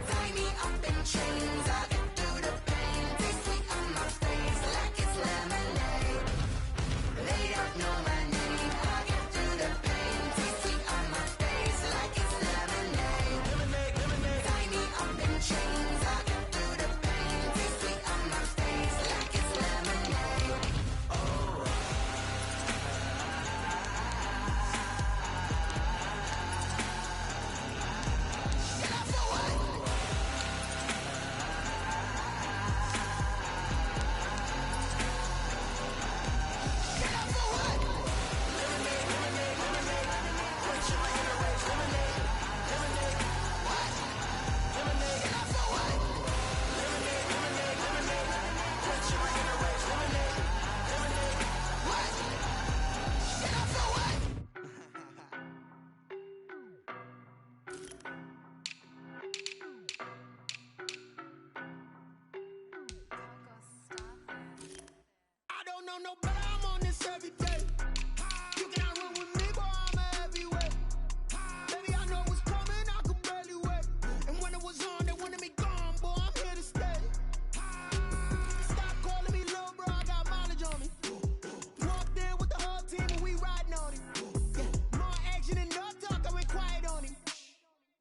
Tie me up in chains. I get through the pain. Taste sweet on my face like it's lemonade. They don't know my name. I get through the pain. Taste sweet on my face like it's lemonade. Tie me up in chains. I get through the pain. Taste sweet on my face like it's lemonade. I don't know no better, I'm on this every day. You cannot run with me, boy, I'm a heavyweight. Baby, I know what's coming, I could barely wait. And when it was on, they wanted me gone, boy, I'm here to stay. Stop calling me little bro, I got mileage on me. Walked in with the whole team and we riding on it. Yeah, more action and no talk, I went quiet on him.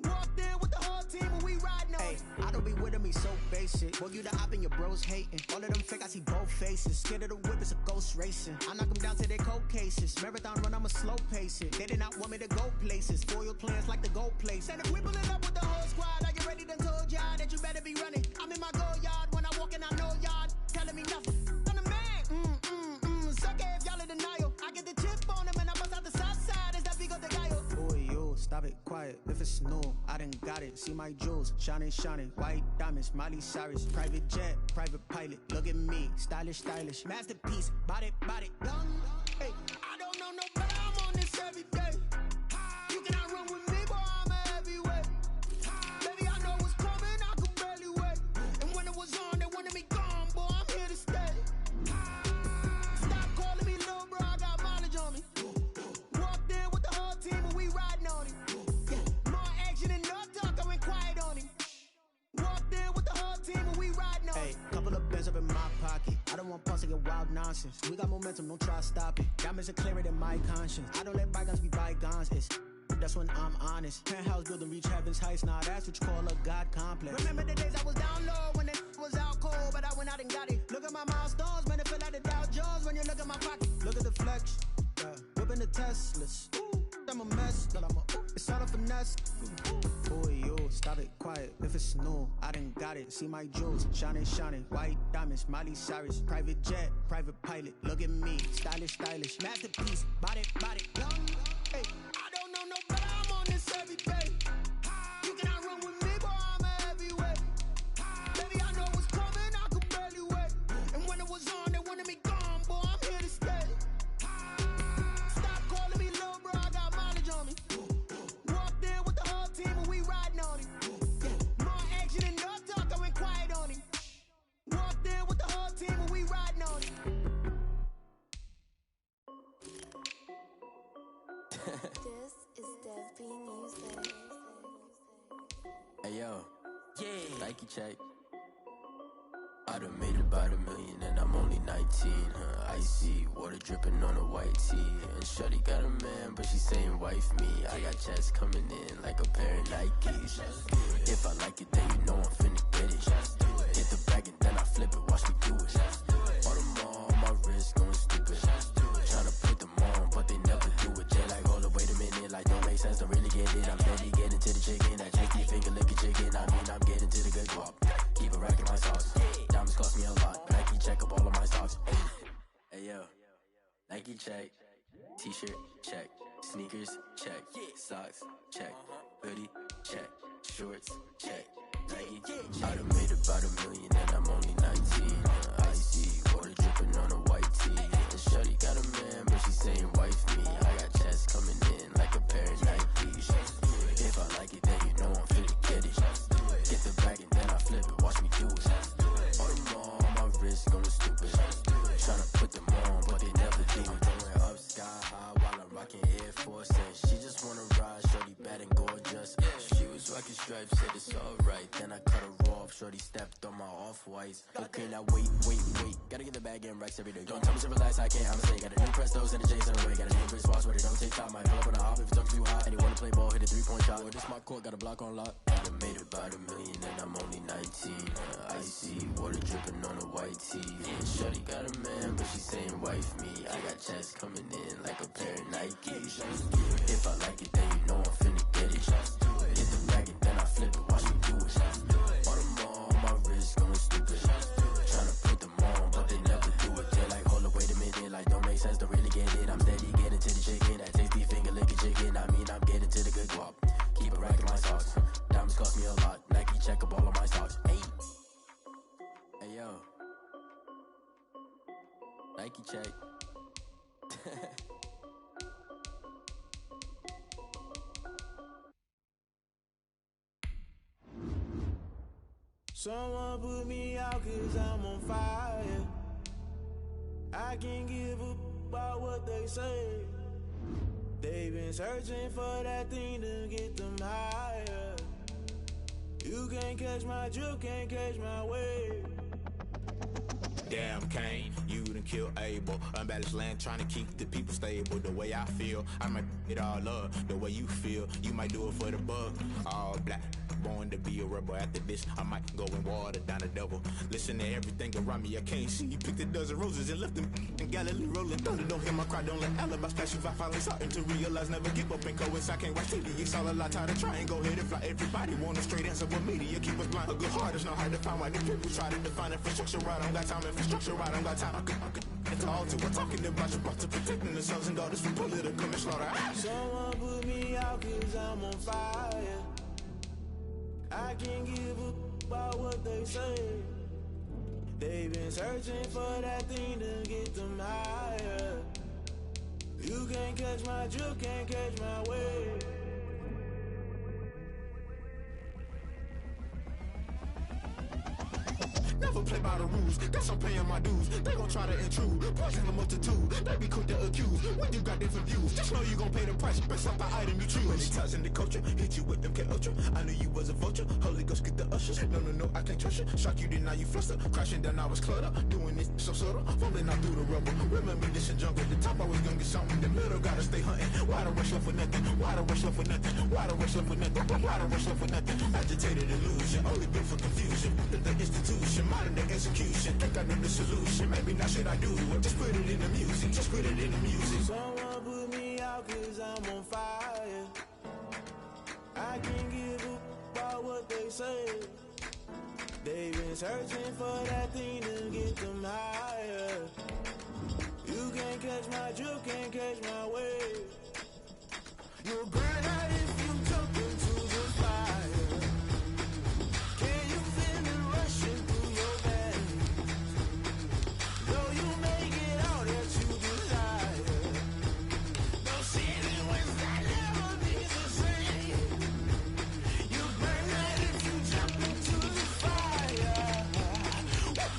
Walked in with the whole team and we riding on it. I don't be with me so basic. Well, you the op and your bros hating. All of them fake, I see both faces. Scared of the whip, it's a ghost racing. I knock them down to their cold cases. Marathon run, I'ma slow pace it. They did not want me to go places. Foil plans like the gold place. And if we pulling up with the whole squad, are you ready? Done told y'all that you better be running. I'm in my go yard when I walk in, I know y'all telling me nothing. I'm the man, suck it if y'all in denial. I get the chip on them and I bust out the south side. Is that Vigo de Gallo? Boy, yo, stop it, quiet. If it's new, I done got it. See my jewels, shining, shining. White diamonds, Miley Cyrus. Private jet, private pilot. Look at me, stylish, stylish. Masterpiece, body, young. Hey, I don't know no better, I'm on this every day. You cannot run with me, boy, I'm a heavyweight. Baby, I know what's coming, I could barely wait. And when it was on, they wanted me gone, boy, I'm here to stay. Stop calling me little bro, I got mileage on me. Walked in with the whole team and we riding on it. Yeah, more action and no talk, I went quiet on him. Walked in with the whole team and we riding on it. Couple of bands up in my pocket. I don't want pulse to get wild nonsense. We got momentum, don't try to stop it. Diamonds are clearer than my conscience. I don't let bygones be bygones. That's when I'm honest. Penthouse building reach heaven's heights. Nah, that's what you call a God complex. Remember the days I was down low when it was out cold, but I went out and got it. Look at my milestones, man, it feel like the Dow Jones when you look at my pocket. Look at the flex, whipping the Teslas. I'm a mess, but it's all a finesse. Boy, yo, stop it, quiet. If it's new, I done got it. See my jewels, shining, shining. White diamonds, Miley Cyrus. Private jet, private pilot. Look at me, stylish, stylish. Masterpiece, body, young. Hey, I don't This is Dev B Music. Hey yo, Nike check. I done made about $1 million and I'm only 19. Icy water dripping on a white tee. And Shorty got a man, but she saying wife me. I got checks coming in like a pair of Nikes. If I like it, then you know I'm finna get it. Hit the bag and then I flip it, watch me do it. All them on my wrist going stupid. Tryna put them on, but they never do it. They like, hold up, wait a minute, like don't make sense, don't really get it. I'm steady getting to the chicken, that tricky finger licking chicken. I mean, I'm getting to the good guap. Keep a rack in my socks. Diamonds cost me a lot. Nike check up all of my stocks. Hey yo, Nike check. T-shirt check. Sneakers check. Socks check. Hoodie check. Shorts check. Nike. I done made about $1 million and I'm only 19. Icy water dripping on a white tee. And Shorty got a man, but she saying wife me. I got checks coming in like a pair of Nikes. If I like it, then you know I'm finna get it. Get the bag and then I flip it, watch me do it. All them on my wrist going stupid. Tryna put them on, but they never do it. Going up sky high while I'm rocking Air Force. And she just wanna ride, Shorty bad and gorgeous. She was rocking stripes, said it's alright. Then I cut her off, Shorty stepped on my off-whites. Okay, now wait. Gotta get the bag and racks every day. Don't tell me to relax, I can't, I'ma say. Got a new Prestos and a J's on the way. Got a new Chris Foss, but it don't take time. Might pull up on a hop if it talks too hot. And you wanna play ball, hit a 3-point shot. Or this my court, got a block on lock. I done made about $1 million and I'm only 19. Icy water dripping on a white tee. And Shorty got a man, but she saying wife me. I got checks coming in like a pair of Nikes. If I like it, then you know I'm finna get it. Hit the bag and then I flip it, watch me do it. All them on my wrist going stupid. Tryna put them on, but they never do it. They like, hold up, wait a minute, like don't make sense, don't really get it. I'm steady getting to the chicken, that tasty finger licking chicken. I mean, I'm getting to the good guap. Keep a rack in my socks. Diamonds cost me a lot. Nike check up all of my stocks. Hey yo, Nike check. Someone put me out cause I'm on fire. I can't give up about what they say. They've been searching for that thing to get them higher. You can't catch my drift, can't catch my wave. Damn, Kane, you done killed Abel. Unbalanced land, trying to keep the people stable. The way I feel, I might it all up. The way you feel, you might do it for the bug. All black, born to be a rebel. After this, I might go and water down the devil. Listen to everything around me, I can't see. You picked a dozen roses and left them in Galilee rolling thunder. Don't hear my cry, don't let alibis pass you. I finally starting to realize, never give up and coincide. Can't watch TV, it's all a lot, tired of trying. Go ahead and fly. Everybody want a straight answer, but media keep us blind. A good heart is not hard to find. Why the people try to define infrastructure right? I don't got time, infrastructure right, I don't got time. I could talk to. We're talking about your to protecting the sons and daughters from political slaughter. Someone put me out cause I'm on fire. I can't give up about what they say. They've been searching for that thing to get them higher. You can't catch my drift, can't catch my wave. Never play by the rules, guess I'm paying my dues. They gon' try to intrude, poison the multitude. They be quick to accuse, when you got different views. Just know you gon' pay the price, based off the item you choose. Many times in the culture, hit you with MK Ultra. I knew you was a vulture, Holy Ghost get the ushers. No, I can't trust you. Shock you, then now you fluster. Crashing down, I was cluttered. Doing this so subtle, falling out through the rubble. Remember this in jungle, the top I was gonna get something. The middle gotta stay hunting. Why the rush left for nothing? Why the rush left for nothing? Why the rush left for nothing? Why the rush left for nothing? Agitated illusion, only built for confusion. The institution, modern day execution. Think I know the solution. Maybe not shit I do. Just put it in the music. Just put it in the music. Someone put me out cause I'm on fire. I can't give up about what they say. They've been searching for that thing to get them higher. You can't catch my drift, can't catch my wave. You'll burn out if you jump into the fire. Can you feel it rushing through your veins? Though you may get all that you desire, no ceiling was that never be the same. You burn out if you jump into the fire.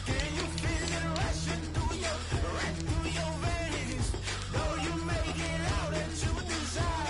Can you feel it rushing through your veins? Though you may get all that you desire.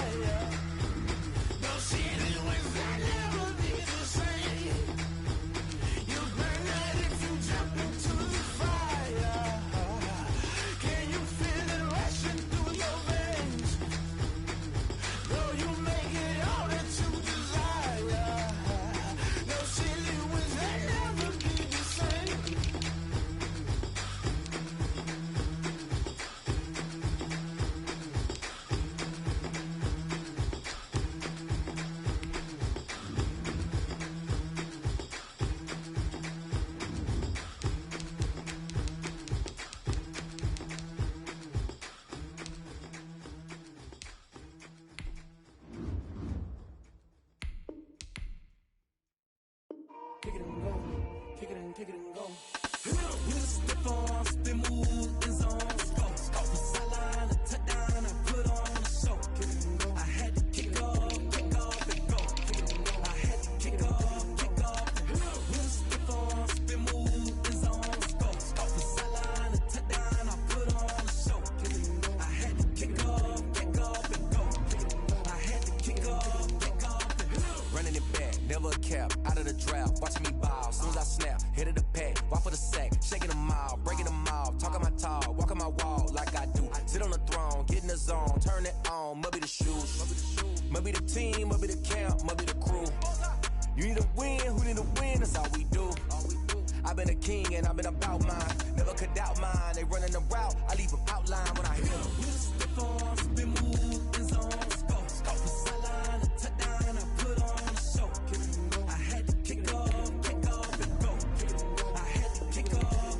kick it and go. With a stiff arm, spin move, in zone, go. Off the sideline, a touchdown, I put on a show. I had to kick off and go. I had to kick off. With a stiff arm, spin move, in zone, go. Off the sideline, a touchdown, I put on a show. I had to kick off and go. I had to kick off and go. Running it back, never a cap, out of the drought, watching me ball. Soon as I snap, hit of the pack, walk for the sack, shaking them all, breaking them off, talking my talk, walking my wall like I do. Sit on the throne, get in the zone, turn it on, must be the shoes, must be the team, must be the camp, must be the crew. You need a win, who need a win, that's all we do. I've been a king and I've been about mine, never could doubt mine. They running the route, I leave them outline when I hit them. With a stiff arm, spin move, in zone, go. Off the sideline, a touchdown, I put on a show. I had to kick off and go. I had to kick off.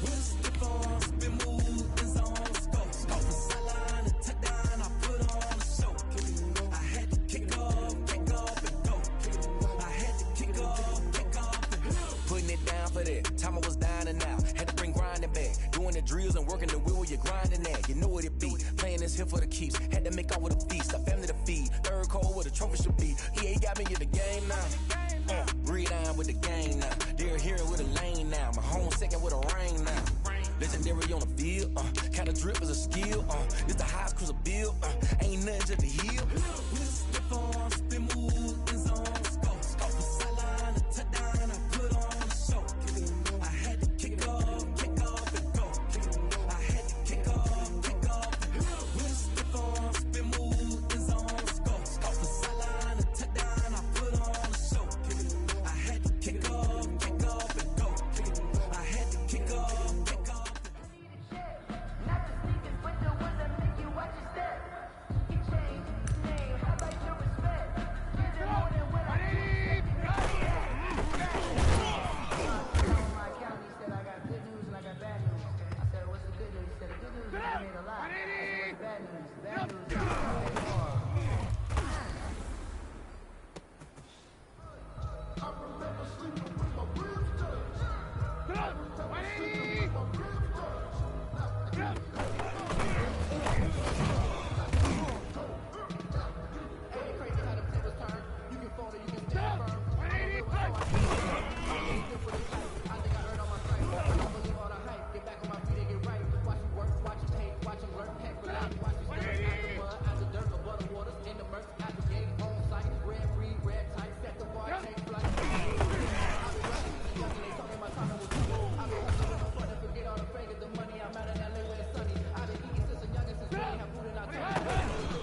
With a stiff arm, spin move, in zone, go. Off the sideline, a touchdown, I put on a show. I had to kick off and go. I had to kick off and go. Putting it down for that, time I was dying and out, had to bring grinding back, doing the drills and working the wheel where you're grinding at, you know what it be, playing this here for the keeps, had to make out with a feast, a family to feed, third cold where the trophy should be, EA got me in the game now, breathe on with the game now, they're hearing with a lane now, my home second with a rain now, legendary on the field, kind of drip is a skill, it's the highest cruiser bill, ain't nothing just to heal. With a stiff arm, spin move, in zone, go. Off the sideline, a touchdown, I put on a show. I had to kick off and go. I had to kick off. With a stiff arm, spin move, in zone, go. Off the sideline, a touchdown, I put on a show. I had to kick off and go. I had to kick off and go. Not the sneakers, but the ones that make you watch your step. You change your name, how about your respect? You're the more than what I need. My accountant, he said I got good news and I got bad news. I said, what's the good news? He said, the good news is you made a lot. I said, what's the bad news? The bad news is you made more. I remember sleeping with my ribs touched. I remember sleeping with my ribs touched. Ain't crazy how the tables turn. You can fold it, you can stand firm. I think I heard all my stripes. I don't believe all the hype. Get back on my feet and get right. Watch you work, watch you hate, watch them learn. Heck, relax, watch you step out the mud, out the dirt, above the waters, in the murk, out the gate, on site. Red breed, red tight, set the bar, change flight. I've been running, young and they told me my time was cool. I've been hustling with no fun to forget all the fake the money. I'm out in LA where it's sunny. I've been eating since a youngin' since we ain't have food in our tummy.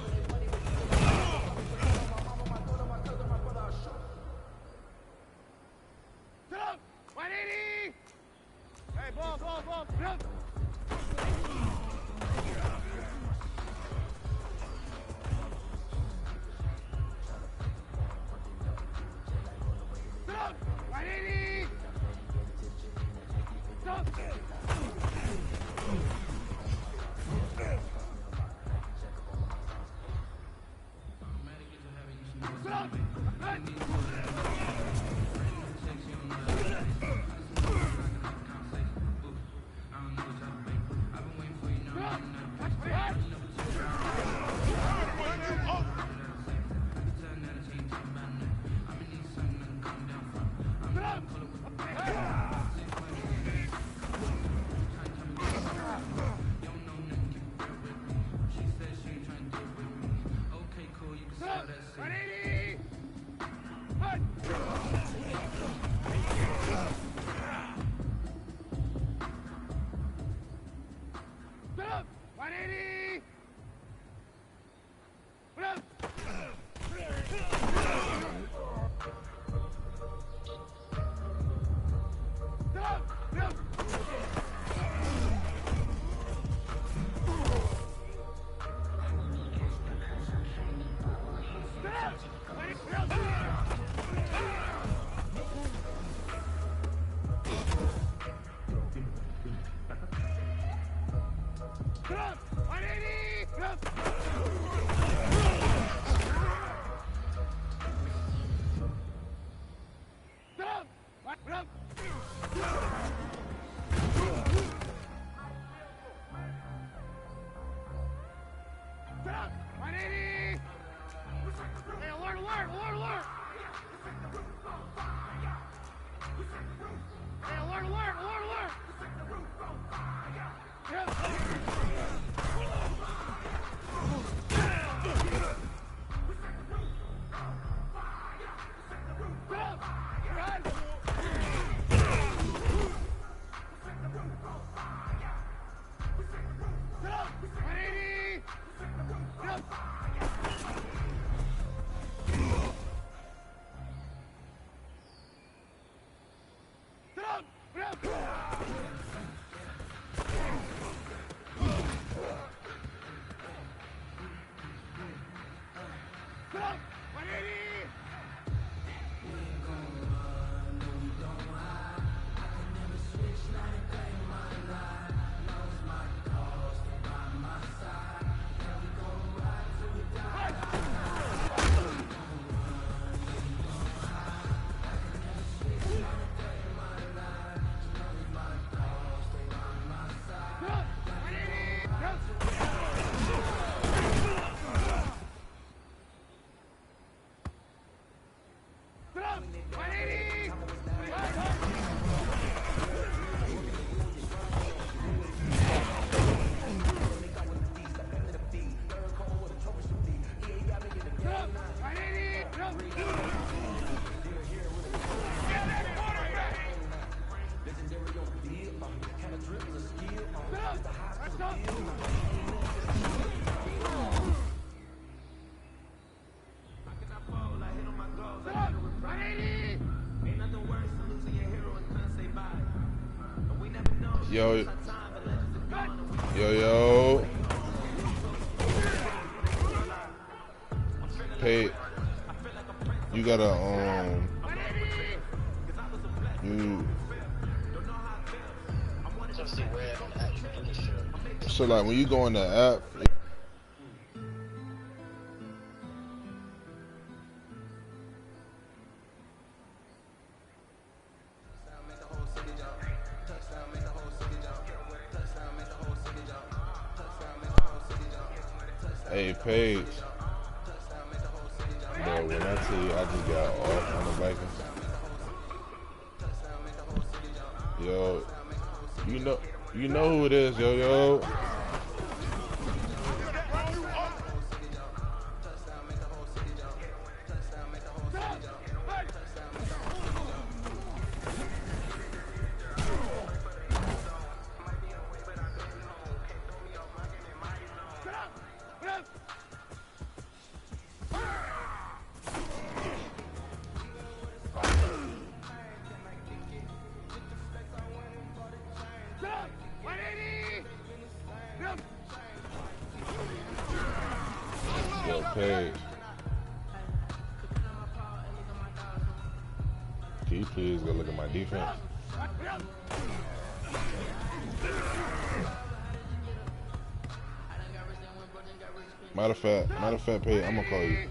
Living money, but you my mama, my daughter, my cousin, my brother, I'll show. Sit up! 180! Hey, ball, sit up! Sit up! 180! Stop! Sit up! Stop! Yo. Hey, you gotta so like when you go in the app. Hey, Paige. Bro, when I tell you I just got off on the Vikings. Yo, you know who it is, yo. Yo, Paige. Can you please go look at my defense? Matter of fact, Paige, I'm gonna call you.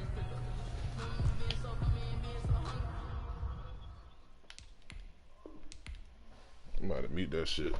I'm about to mute that shit.